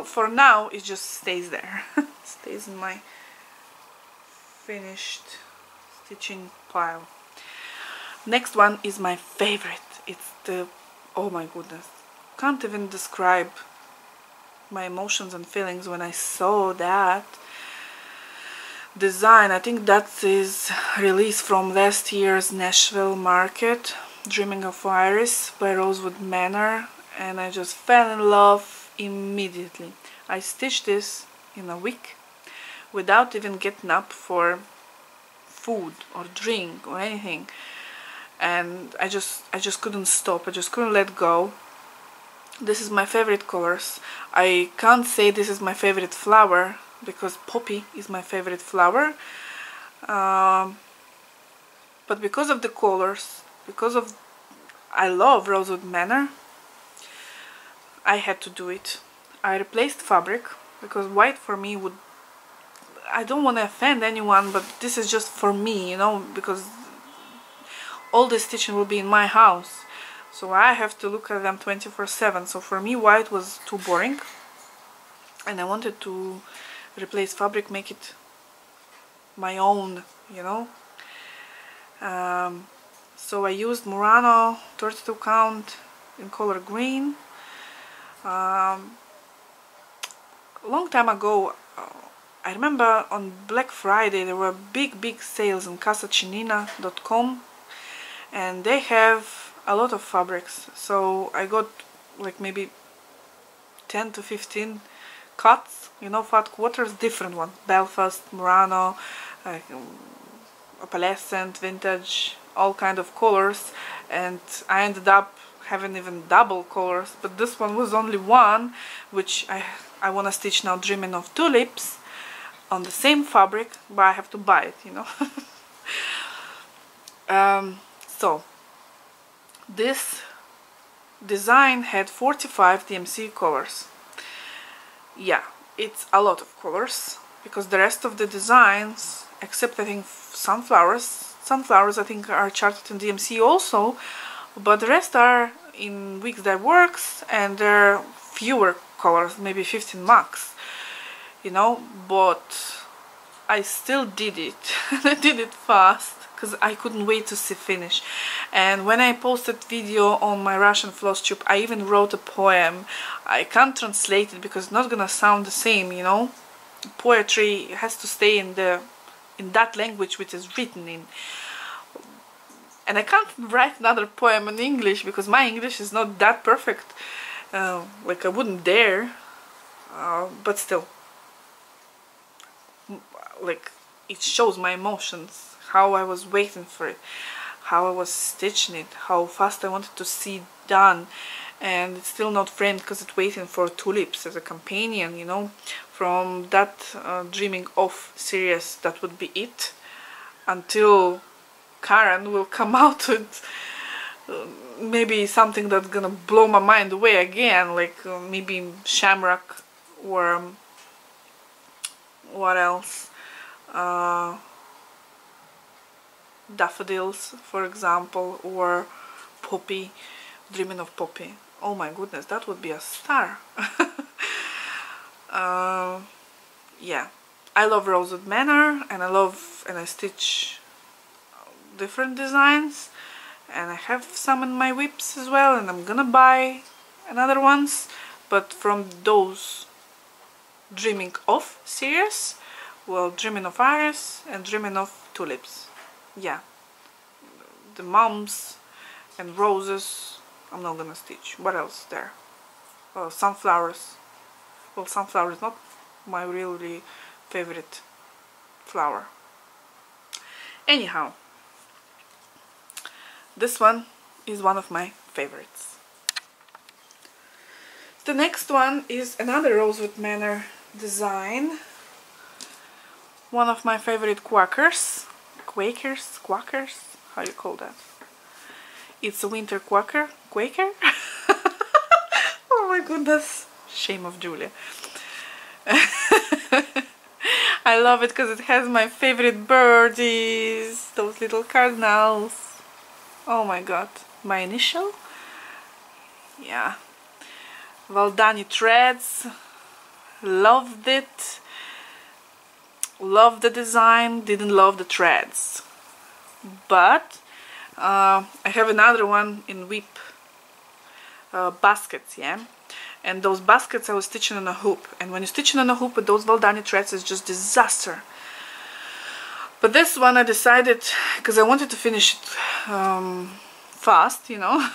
for now it just stays there. Stays in my finished stitching pile. Next one is my favorite. It's the, oh my goodness, can't even describe my emotions and feelings when I saw that design. I think that is released from last year's Nashville market, Dreaming of Iris by Rosewood Manor, and I just fell in love immediately. I stitched this in a week without even getting up for food or drink or anything, and I just couldn't stop. I just couldn't let go. This is my favorite colors. I can't say this is my favorite flower because poppy is my favorite flower, but because of the colors, I love Rosewood Manor, I had to do it. I replaced fabric because white for me would, I don't want to offend anyone, but this is just for me, you know, because all the stitching will be in my house, so I have to look at them 24/7. So for me white was too boring and I wanted to replace fabric, make it my own, you know. So I used Murano 32 count in color green. A long time ago, I remember on Black Friday there were big sales on casachinina.com, and they have a lot of fabrics. So I got like maybe 10 to 15 cuts, you know, fat quarters, different ones, Belfast, Murano, opalescent, vintage, all kind of colors, and I ended up having even double colors, but this one was only one, which I want to stitch now, Dreaming of Tulips, on the same fabric, but I have to buy it, you know. So this design had 45 DMC colors. Yeah, it's a lot of colors, because the rest of the designs, except I think sunflowers I think are charted in DMC also, but the rest are in Weeks That Works, and there are fewer colors, maybe 15 max, you know, but I still did it. I did it fast because I couldn't wait to see finish. And when I posted video on my Russian Flosstube, I even wrote a poem. I can't translate it because it's not gonna sound the same, you know. Poetry has to stay in that language which is written in. And I can't write another poem in English because my English is not that perfect. Like I wouldn't dare, but still, like it shows my emotions, how I was waiting for it, how I was stitching it, how fast I wanted to see it done. And it's still not framed because it's waiting for Tulips as a companion, you know. From that Dreaming Of series, that would be it, until Karen will come out with maybe something that's gonna blow my mind away again, like maybe Shamrock, or what else, Daffodils, for example, or Poppy, Dreaming of Poppy. Oh my goodness, that would be a star. Yeah, I love Rosewood Manor, and I stitch different designs, and I have some in my whips as well, and I'm gonna buy another ones, but from those Dreaming Of series, well, Dreaming of Iris and Dreaming of Tulips. Yeah, the mums and roses I'm not gonna stitch. What else there? Sunflowers. Well, sunflower is not my really favorite flower. Anyhow, this one is one of my favorites. The next one is another Rosewood Manor design. One of my favorite quackers, how you call that? It's a winter quaker. Oh my goodness, shame of Julia. I love it because it has my favorite birdies, those little cardinals. Oh my god, my initial? Yeah. Valdani threads, loved it. Loved the design, didn't love the threads. But I have another one in whip baskets, yeah. And those baskets I was stitching on a hoop. And when you're stitching on a hoop with those Valdani threads, it's just disaster. But this one I decided, because I wanted to finish it fast, you know.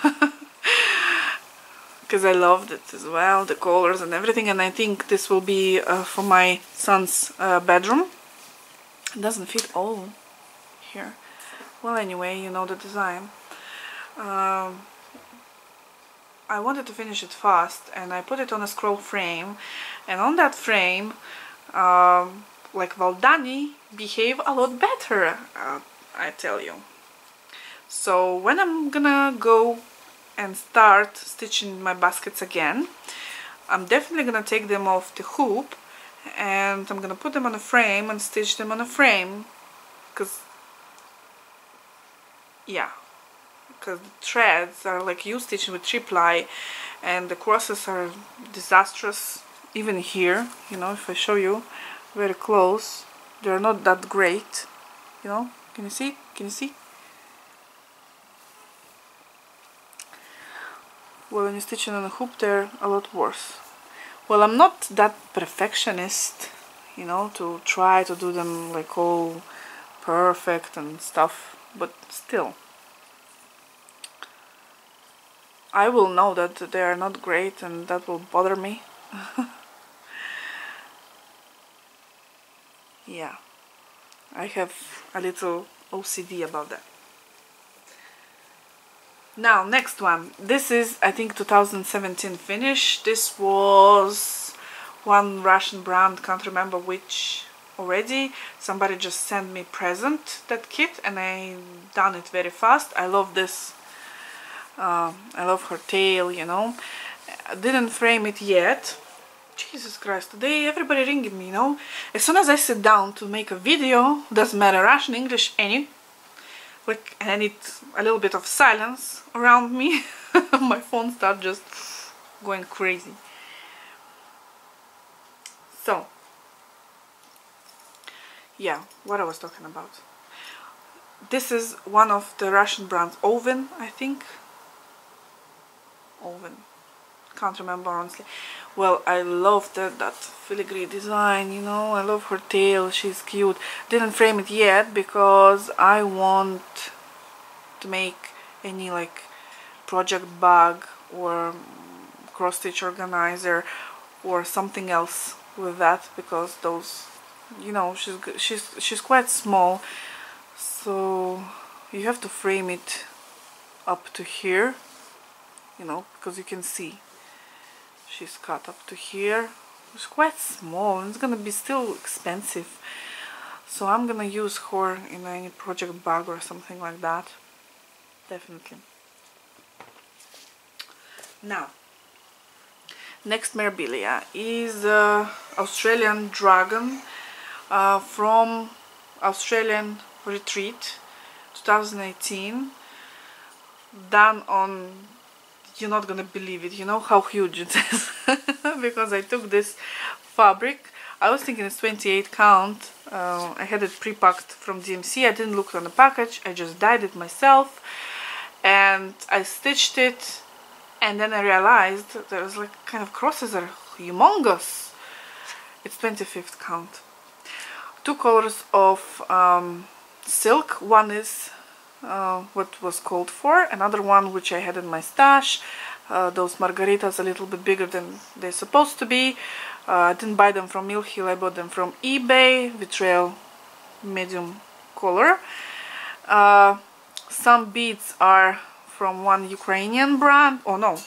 Because I loved it as well, the colors and everything. And I think this will be for my son's bedroom. It doesn't fit all here. Well, anyway, you know the design. I wanted to finish it fast, and I put it on a scroll frame, and on that frame, like Valdani, behave a lot better, I tell you. So when I'm gonna go and start stitching my baskets again, I'm definitely gonna take them off the hoop, and I'm gonna put them on a frame and stitch them on a frame, because yeah, because the threads are like you stitching with 3-ply, and the crosses are disastrous. Even here, you know, if I show you very close, they're not that great, you know. Can you see? Can you see? Well, when you're stitching on a hoop, they're a lot worse. Well, I'm not that perfectionist, you know, to try to do them like all perfect and stuff, but still, I will know that they are not great, and that will bother me Yeah, I have a little OCD about that. Now, next one. This is, I think, 2017 finish. This was one Russian brand, can't remember which already. Somebody just sent me present that kit and I done it very fast. I love this. I love her tail, you know. I didn't frame it yet. Jesus Christ, today everybody ringing me, you know. As soon as I sit down to make a video, doesn't matter Russian, English, any, like, and I need a little bit of silence around me, my phone starts just going crazy. So, yeah, what I was talking about. This is one of the Russian brands, Oven, I think. Oven. Can't remember honestly. Well, I love that filigree design, you know. I love her tail, she's cute. Didn't frame it yet because I want to make any like project bag or cross stitch organizer or something else with that, because those, you know, she's quite small, so you have to frame it up to here, you know, because you can see she's cut up to here. It's quite small and it's gonna be still expensive, so I'm gonna use her in any project bag or something like that, definitely. Now, next Mirabilia is Australian Dragon from Australian Retreat 2018, done on, you're not gonna believe it, you know how huge it is. Because I took this fabric, I was thinking it's 28 count, I had it pre-packed from DMC, I didn't look on the package, I just dyed it myself and I stitched it, and then I realized there was like kind of crosses are humongous. It's 25th count. Two colors of silk, one is what was called for, another one which I had in my stash. Those margaritas a little bit bigger than they're supposed to be. I didn't buy them from Mill Hill, I bought them from eBay, Vitriol medium color. Some beads are from one Ukrainian brand, oh no,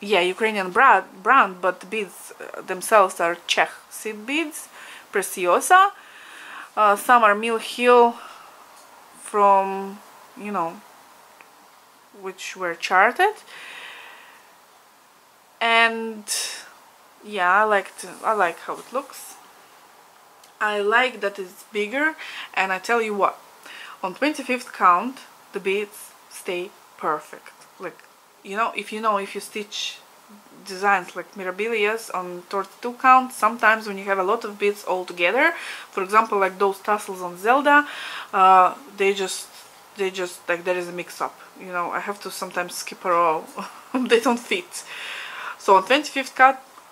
yeah, Ukrainian brand, but the beads themselves are Czech seed beads, Preciosa. Some are Mill Hill from, you know, which were charted, and yeah, I like how it looks. I like that it's bigger, and I tell you what, on 25th count the beads stay perfect. Like, you know, if you stitch designs like Mirabilia's on 32 count, sometimes when you have a lot of beads all together, for example like those tassels on Zelda, they just like there is a mix-up, you know. I have to sometimes skip a row. They don't fit. So on 25th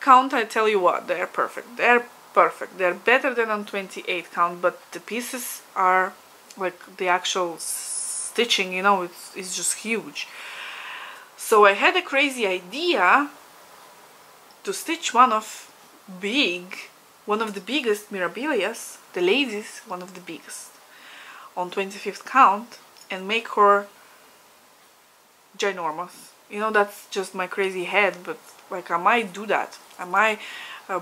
count, I tell you what, they're perfect. They're perfect. They're better than on 28 count, but the pieces are like the actual stitching, you know, it's just huge. So I had a crazy idea to stitch one of the biggest Mirabilias, the ladies, one of the biggest, on 25th count, and make her ginormous. You know, that's just my crazy head, but like I might do that. I might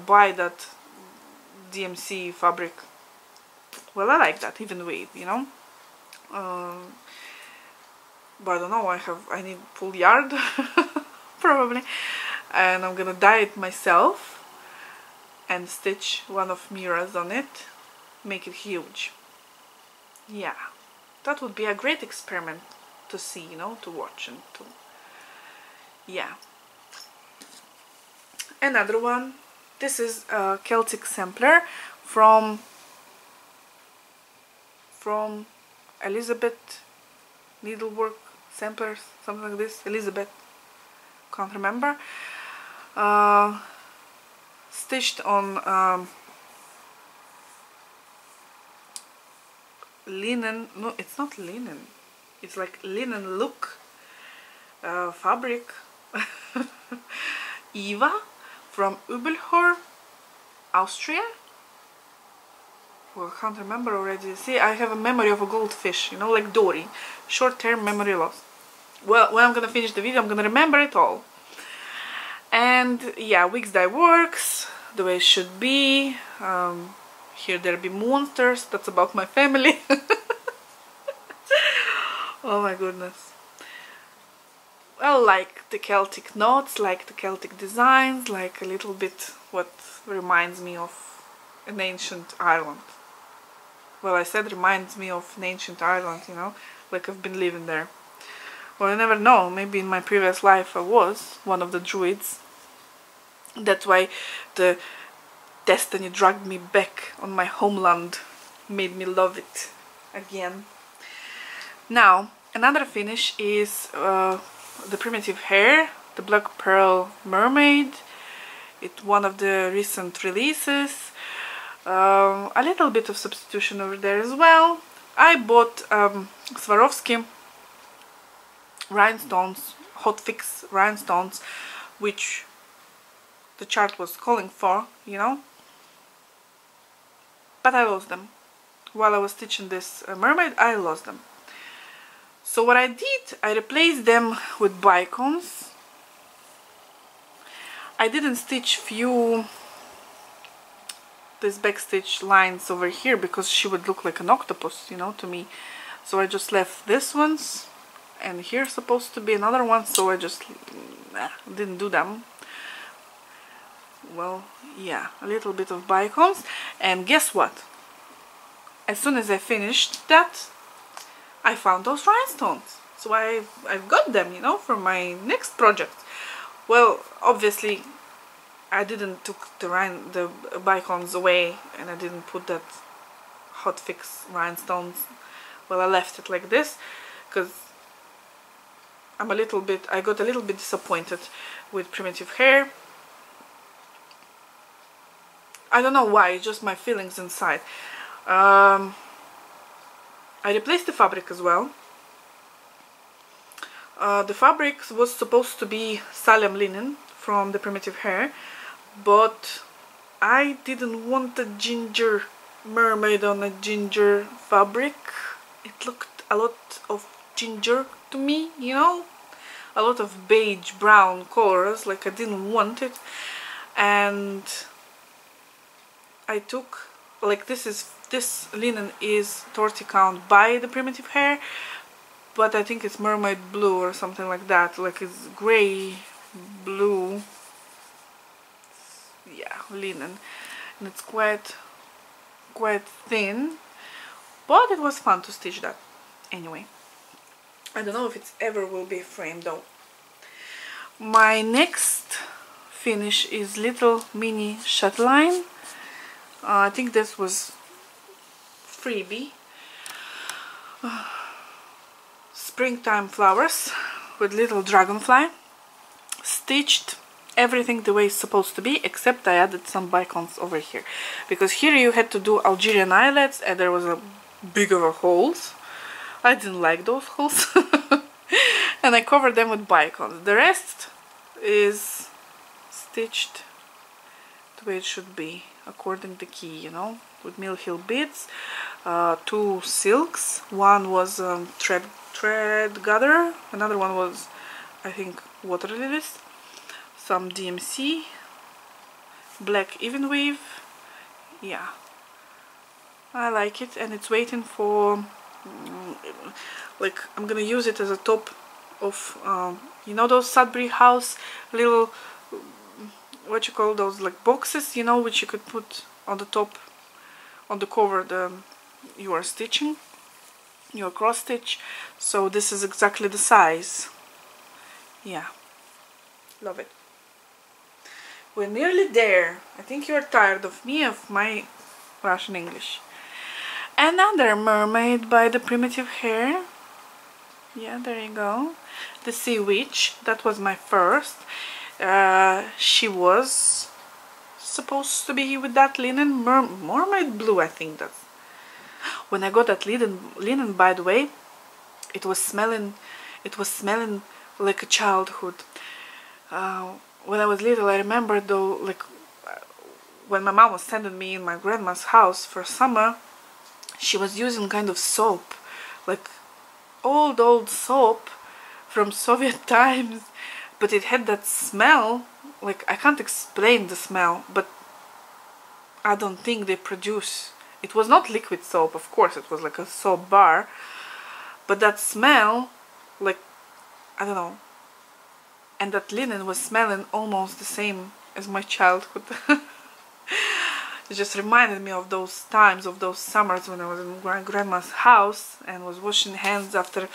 buy that DMC fabric. Well, I like that, even weight, you know. But I don't know, I need full yard probably, and I'm gonna dye it myself and stitch one of Mira's on it, make it huge. Yeah, that would be a great experiment to see, you know, to watch and to, yeah. Another one, this is a Celtic sampler from Elizabeth Needlework Samplers, something like this, Elizabeth, can't remember. Stitched on linen, no, it's not linen, it's like linen look fabric. Eva, from Übelhor, Austria. Well, I can't remember already. See, I have a memory of a goldfish, you know, like Dory. Short-term memory loss. Well, when I'm gonna finish the video, I'm gonna remember it all. And yeah, Wix dye works the way it should be. Here there be monsters. That's about my family. Oh my goodness. Well, like the Celtic notes, like the Celtic designs, like a little bit what reminds me of an ancient Ireland. Well, I said reminds me of an ancient Ireland, you know, like I've been living there. Well, I never know, maybe in my previous life I was one of the druids. That's why the destiny dragged me back on my homeland, made me love it again. Now, another finish is the primitive Hare, the Black Pearl Mermaid. It's one of the recent releases. A little bit of substitution over there as well. I bought Swarovski rhinestones, hot fix rhinestones, which the chart was calling for, you know. But I lost them. While I was stitching this mermaid, I lost them. So what I did, I replaced them with bicons. I didn't stitch these backstitch lines over here because she would look like an octopus, you know, to me. So I just left these ones, and here's supposed to be another one, so I just didn't do them. Well, yeah, a little bit of bicons. And guess what? As soon as I finished that, I found those rhinestones. So I've got them, you know, for my next project. Well, obviously I didn't took the bicons away, and I didn't put that hot fix rhinestones. Well, I left it like this because I got a little bit disappointed with primitive Hare. I don't know why, it's just my feelings inside. I replaced the fabric as well. The fabric was supposed to be Salem linen from the primitive Hare, but I didn't want a ginger mermaid on a ginger fabric. It looked a lot of ginger to me, you know, a lot of beige brown colors, like I didn't want it. And I took, like, this linen is 30 count by the primitive Hare, but I think it's mermaid blue or something like that, like it's gray blue, yeah, linen, and it's quite thin, but it was fun to stitch that. Anyway, I don't know if it ever will be framed though. My next finish is little mini chatelaine. I think this was freebie. Springtime flowers with little dragonfly. Stitched everything the way it's supposed to be, except I added some bicons over here, because here you had to do Algerian eyelets and there was a big of a holes. I didn't like those holes. And I covered them with bicons. The rest is stitched the way it should be, according to key, you know, with Mill Hill beads. 2 silks. One was thread gather, another one was, I think, water lilies, some DMC, black even weave. Yeah, I like it, and it's waiting for like, I'm gonna use it as a top of you know, those Sudbury House little, what you call those, like boxes, you know, which you could put on the top, on the cover you are stitching, your cross stitch. So this is exactly the size. Yeah, love it. We're nearly there. I think you're tired of me, of my Russian English. Another mermaid by the primitive Hare. Yeah, there you go. The Sea Witch. That was my first. She was supposed to be with that linen, mermaid blue, I think. That's when I got that linen, by the way, it was smelling like a childhood. when I was little, I remember though, like when my mom was sending me in my grandma's house for summer, she was using kind of soap, like old soap from Soviet times, but it had that smell. Like, I can't explain the smell, but I don't think they produce. It was not liquid soap, of course, it was like a soap bar, but that smell, like, I don't know. And that linen was smelling almost the same as my childhood. It just reminded me of those times, of those summers when I was in my grandma's house and was washing hands after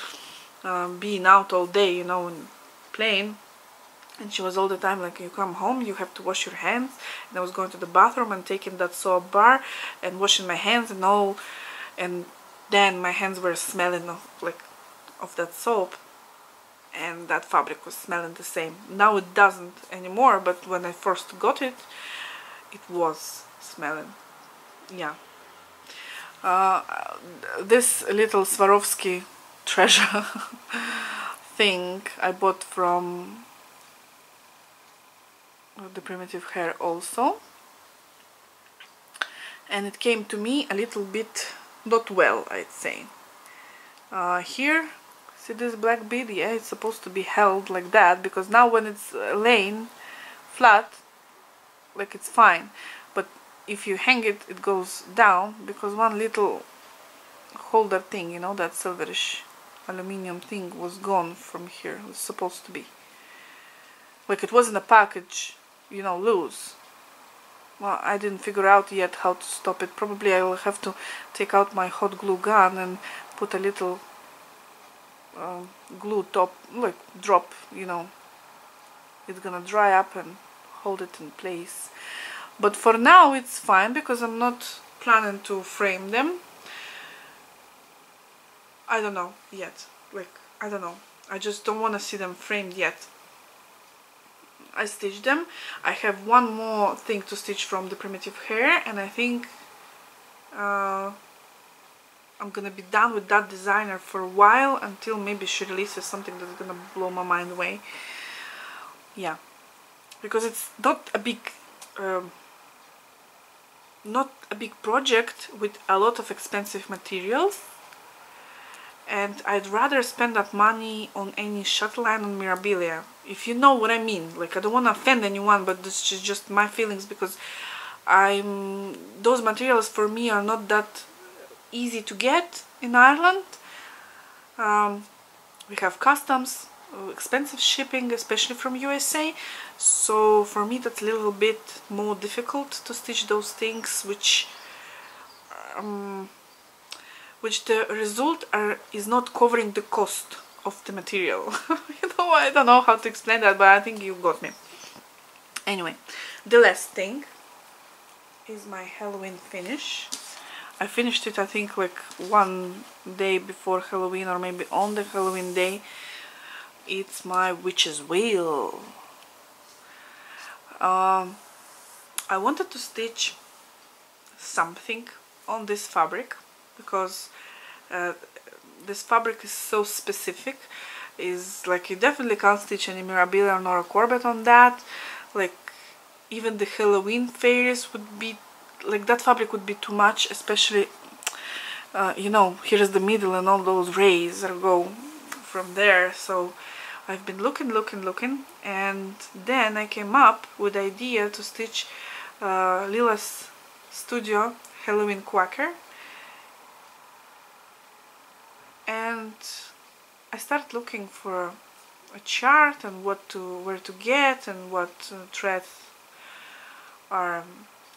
being out all day, you know, and playing. And she was all the time like, you come home, you have to wash your hands. And I was going to the bathroom and taking that soap bar and washing my hands and all. And then my hands were smelling of that soap. And that fabric was smelling the same. Now it doesn't anymore, but when I first got it, it was smelling. Yeah. This little Swarovski treasure thing I bought from the Primitive Hare also, and it came to me a little bit not well, I'd say. Here, see this black bead? Yeah, it's supposed to be held like that, because now when it's laying flat, like, it's fine, but if you hang it, it goes down, because one little holder thing, you know, that silverish aluminium thing was gone from here. It was supposed to be. Like, it was in a package, you know, loose. Well, I didn't figure out yet how to stop it. Probably I will have to take out my hot glue gun and put a little glue top, like, drop, you know. It's gonna dry up and hold it in place. But for now it's fine, because I'm not planning to frame them. I don't know yet. Like, I don't know. I just don't want to see them framed yet. I stitched them. I have one more thing to stitch from the Primitive Hare, and I think I'm gonna be done with that designer for a while, until maybe she releases something that's gonna blow my mind away. Yeah, because it's not a big project with a lot of expensive materials, and I'd rather spend that money on any chatelaine and Mirabilia, if you know what I mean. Like, I don't want to offend anyone, but this is just my feelings, because those materials for me are not that easy to get in Ireland. We have customs, expensive shipping, especially from USA, so for me that's a little bit more difficult to stitch those things, which the result is not covering the cost of the material. You know, I don't know how to explain that, but I think you got me. Anyway, the last thing is my Halloween finish. I finished it, I think, like one day before Halloween, or maybe on the Halloween day. It's my witch's wheel. I wanted to stitch something on this fabric, because this fabric is so specific. Is like, you definitely can't stitch any Mirabilia nor a Corbett on that. Like, even the Halloween fairies would be like, that fabric would be too much, especially you know, here's the middle and all those rays that go from there. So I've been looking, and then I came up with the idea to stitch Lila's Studio Halloween Quacker. And I started looking for a chart and where to get, and what threads are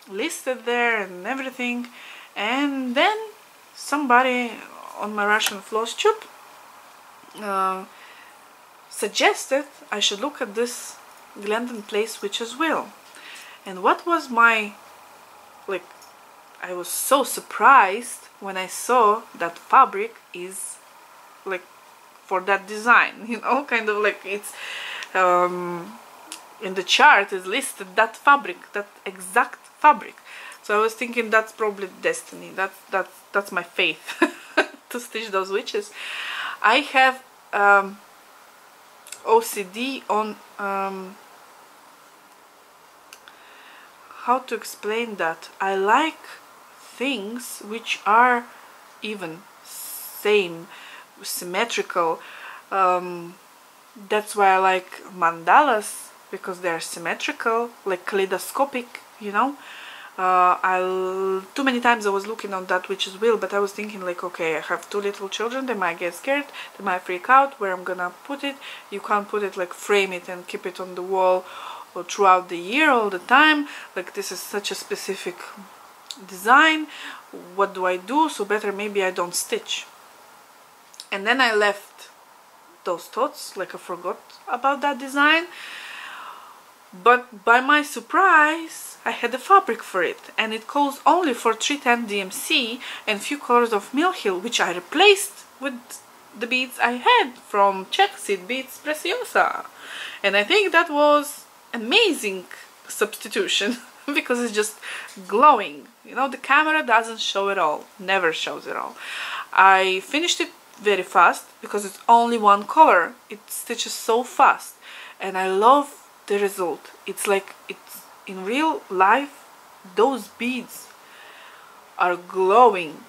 listed there and everything. And then somebody on my Russian Flosstube suggested I should look at this Glendon Place Witch's Wheel. And what was my, like, I was so surprised when I saw that fabric is like for that design, you know, kind of like it's in the chart is listed that fabric, that exact fabric. So I was thinking that's probably destiny. That's my faith to stitch those witches. I have OCD on how to explain that. I like things which are even, same, symmetrical. That's why I like mandalas, because they're symmetrical, like kaleidoscopic, you know. Too many times I was looking on that witch's wheel, but I was thinking like, okay, I have 2 little children, they might get scared, they might freak out, where I'm gonna put it. You can't put it like, frame it and keep it on the wall or throughout the year, all the time. Like, this is such a specific design. What do I do? So better maybe I don't stitch. And then I left those thoughts, like I forgot about that design. But by my surprise, I had the fabric for it, and it calls only for 310 DMC and few colors of Mill Hill, which I replaced with the beads I had from Czech Seed Beads Preciosa. And I think that was amazing substitution because it's just glowing. You know, the camera doesn't show it all, never shows it all. I finished it very fast because it's only one color. It stitches so fast, and I love the result. It's like, it's in real life, those beads are glowing.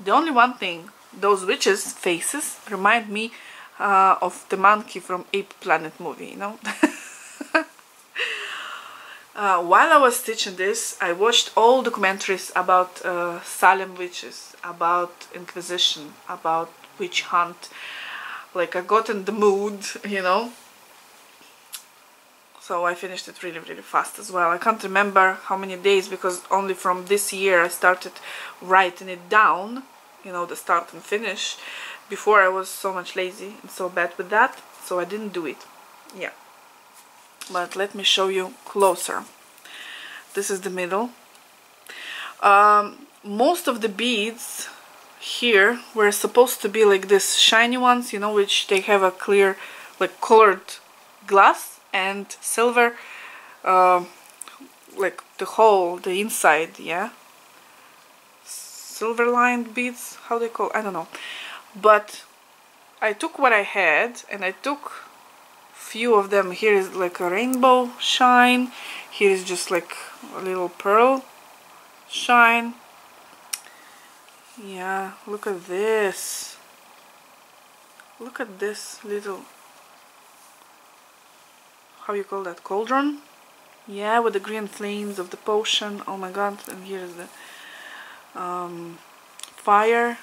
The only one thing, those witches' faces remind me of the monkey from Ape Planet movie, you know. While I was stitching this, I watched all documentaries about Salem witches, about Inquisition, about witch hunt. Like, I got in the mood, you know. So I finished it really, really fast as well. I can't remember how many days, because only from this year I started writing it down, you know, the start and finish. Before I was so much lazy and so bad with that, so I didn't do it. Yeah. But let me show you closer. This is the middle. Most of the beads here were supposed to be like this shiny ones, you know, which they have a clear, like, colored glass and silver, like the inside, yeah, silver lined beads, how they call, I don't know. But I took what I had, and I took few of them. Here is like a rainbow shine, here is just like a little pearl shine. Yeah, look at this, look at this little, how you call that, cauldron? Yeah, with the green flames of the potion. Oh my god. And here is the fire.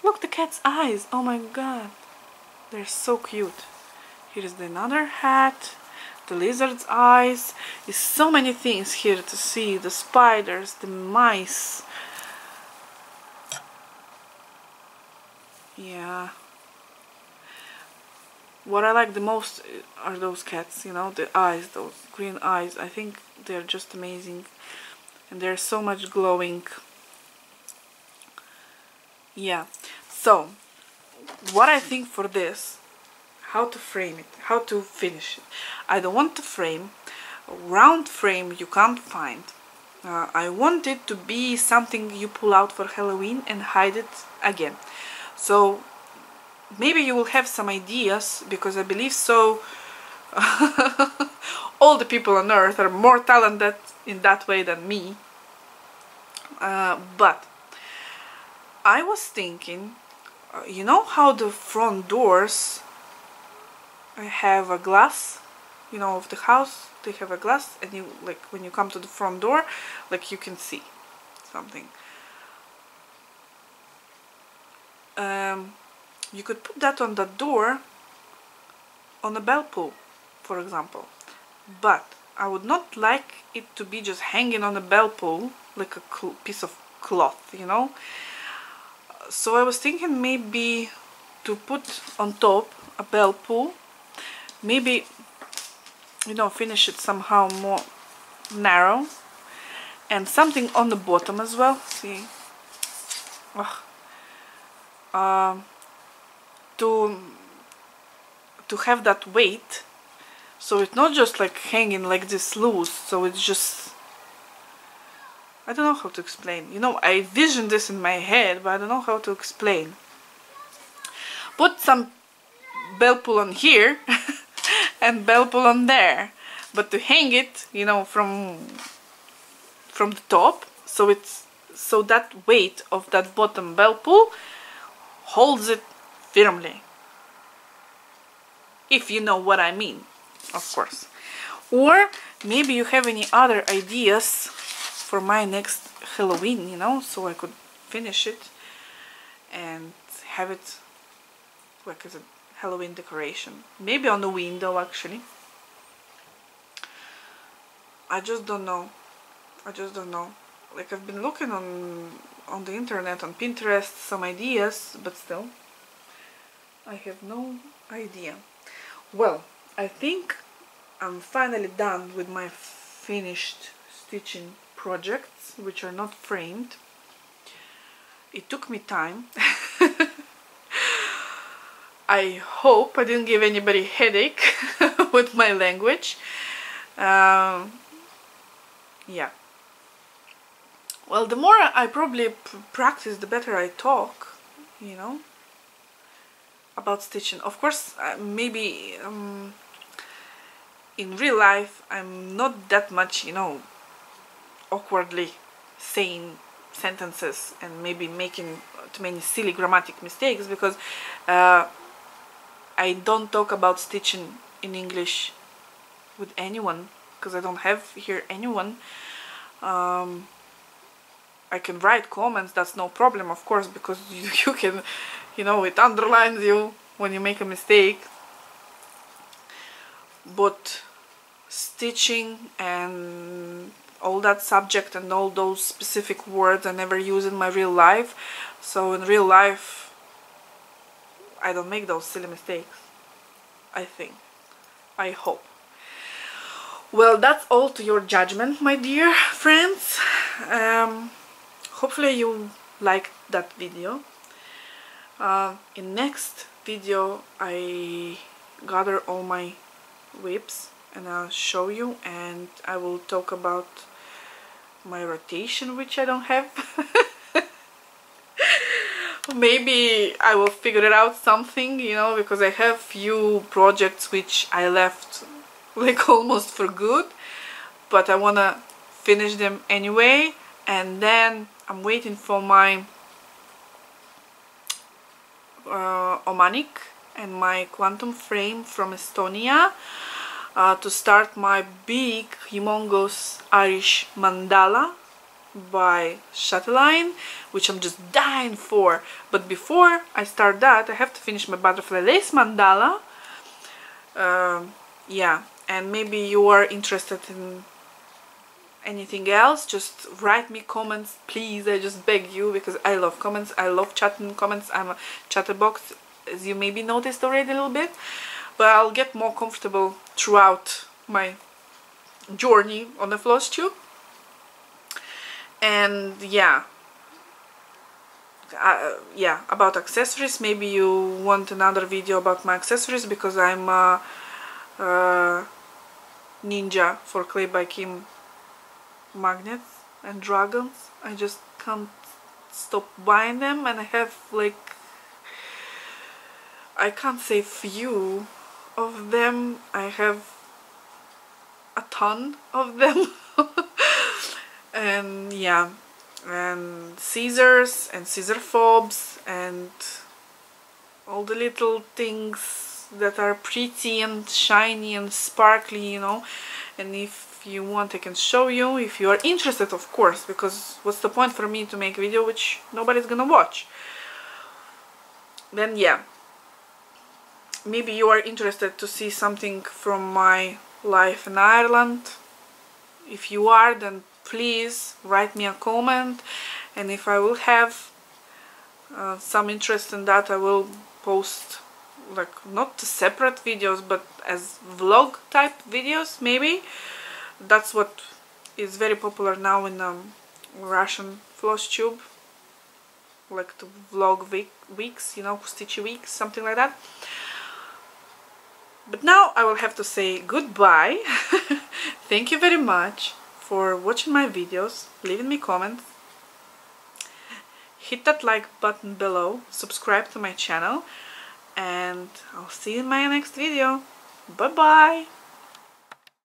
Look, the cat's eyes. Oh my god, they're so cute. Here is another hat, the lizard's eyes. There's so many things here to see. The spiders, the mice. Yeah. What I like the most are those cats, you know, the eyes, those green eyes. I think they're just amazing, and they're so much glowing. Yeah, so what I think for this, how to frame it, how to finish it. I don't want to frame. A round frame you can't find. I want it to be something you pull out for Halloween and hide it again. So maybe you will have some ideas, because I believe so. All the people on earth are more talented in that way than me. But I was thinking, you know how the front doors have a glass, you know, of the house, they have a glass, and you, like, when you come to the front door, like, you can see something. You could put that on the door, on a bell pull, for example. But I would not like it to be just hanging on a bell pull, like a piece of cloth, you know. So I was thinking maybe to put on top a bell pull, maybe, you know, finish it somehow more narrow, and something on the bottom as well. See, to have that weight, so it's not just like hanging like this loose. So it's just, I don't know how to explain. You know, I vision this in my head, but I don't know how to explain. Put some bell pull on here and bell pull on there, but to hang it, you know, from from the top, so that weight of that bottom bell pull holds it firmly, if you know what I mean, of course. Or maybe you have any other ideas for my next Halloween, you know, so I could finish it and have it like as a Halloween decoration. Maybe on the window, actually. I just don't know. I just don't know. Like, I've been looking on the internet, on Pinterest, some ideas, but still, I have no idea. Well, I think I'm finally done with my finished stitching projects, which are not framed. It took me time. I hope I didn't give anybody a headache with my language. Yeah. Well, the more I probably practice, the better I talk, you know, about stitching. Of course, maybe in real life I'm not that much, you know, awkwardly saying sentences and maybe making too many silly grammatic mistakes, because I don't talk about stitching in English with anyone, because I don't have here anyone. I can write comments, that's no problem, of course, because you can, you know, it underlines you when you make a mistake. But stitching and all that subject and all those specific words I never use in my real life. So in real life I don't make those silly mistakes, I think. I hope. Well, that's all to your judgment, my dear friends. Hopefully you liked that video. In next video I gather all my whips and I'll show you, and I will talk about my rotation, which I don't have. Maybe I will figure it out something, you know, because I have few projects which I left like almost for good, but I wanna finish them anyway. And then I'm waiting for my Omanic and my quantum frame from Estonia to start my big, humongous Irish mandala by chatelaine, which I'm just dying for. But before I start that, I have to finish my butterfly lace mandala. Yeah, and maybe you are interested in anything else, just write me comments, please. I just beg you, because I love comments. I love chatting comments. I'm a chatterbox, as you maybe noticed already a little bit, but I'll get more comfortable throughout my journey on the Flosstube. And yeah, yeah, about accessories, maybe you want another video about my accessories, because I'm a ninja for Clay by Kim magnets and dragons. I just can't stop buying them, and I have like, I can't say few of them, I have a ton of them. And yeah, and scissors and scissor fobs and all the little things that are pretty and shiny and sparkly, you know. And if you want, I can show you, if you are interested, of course, because what's the point for me to make a video which nobody's gonna watch? Then yeah, maybe you are interested to see something from my life in Ireland. If you are, then please write me a comment, and if I will have some interest in that, I will post, like, not separate videos, but as vlog type videos, maybe. That's what is very popular now in Russian Flosstube, like the vlog weeks, you know, stitchy weeks, something like that. But now I will have to say goodbye. Thank you very much for watching my videos, leaving me comments, hit that like button below, subscribe to my channel, and I'll see you in my next video. Bye bye!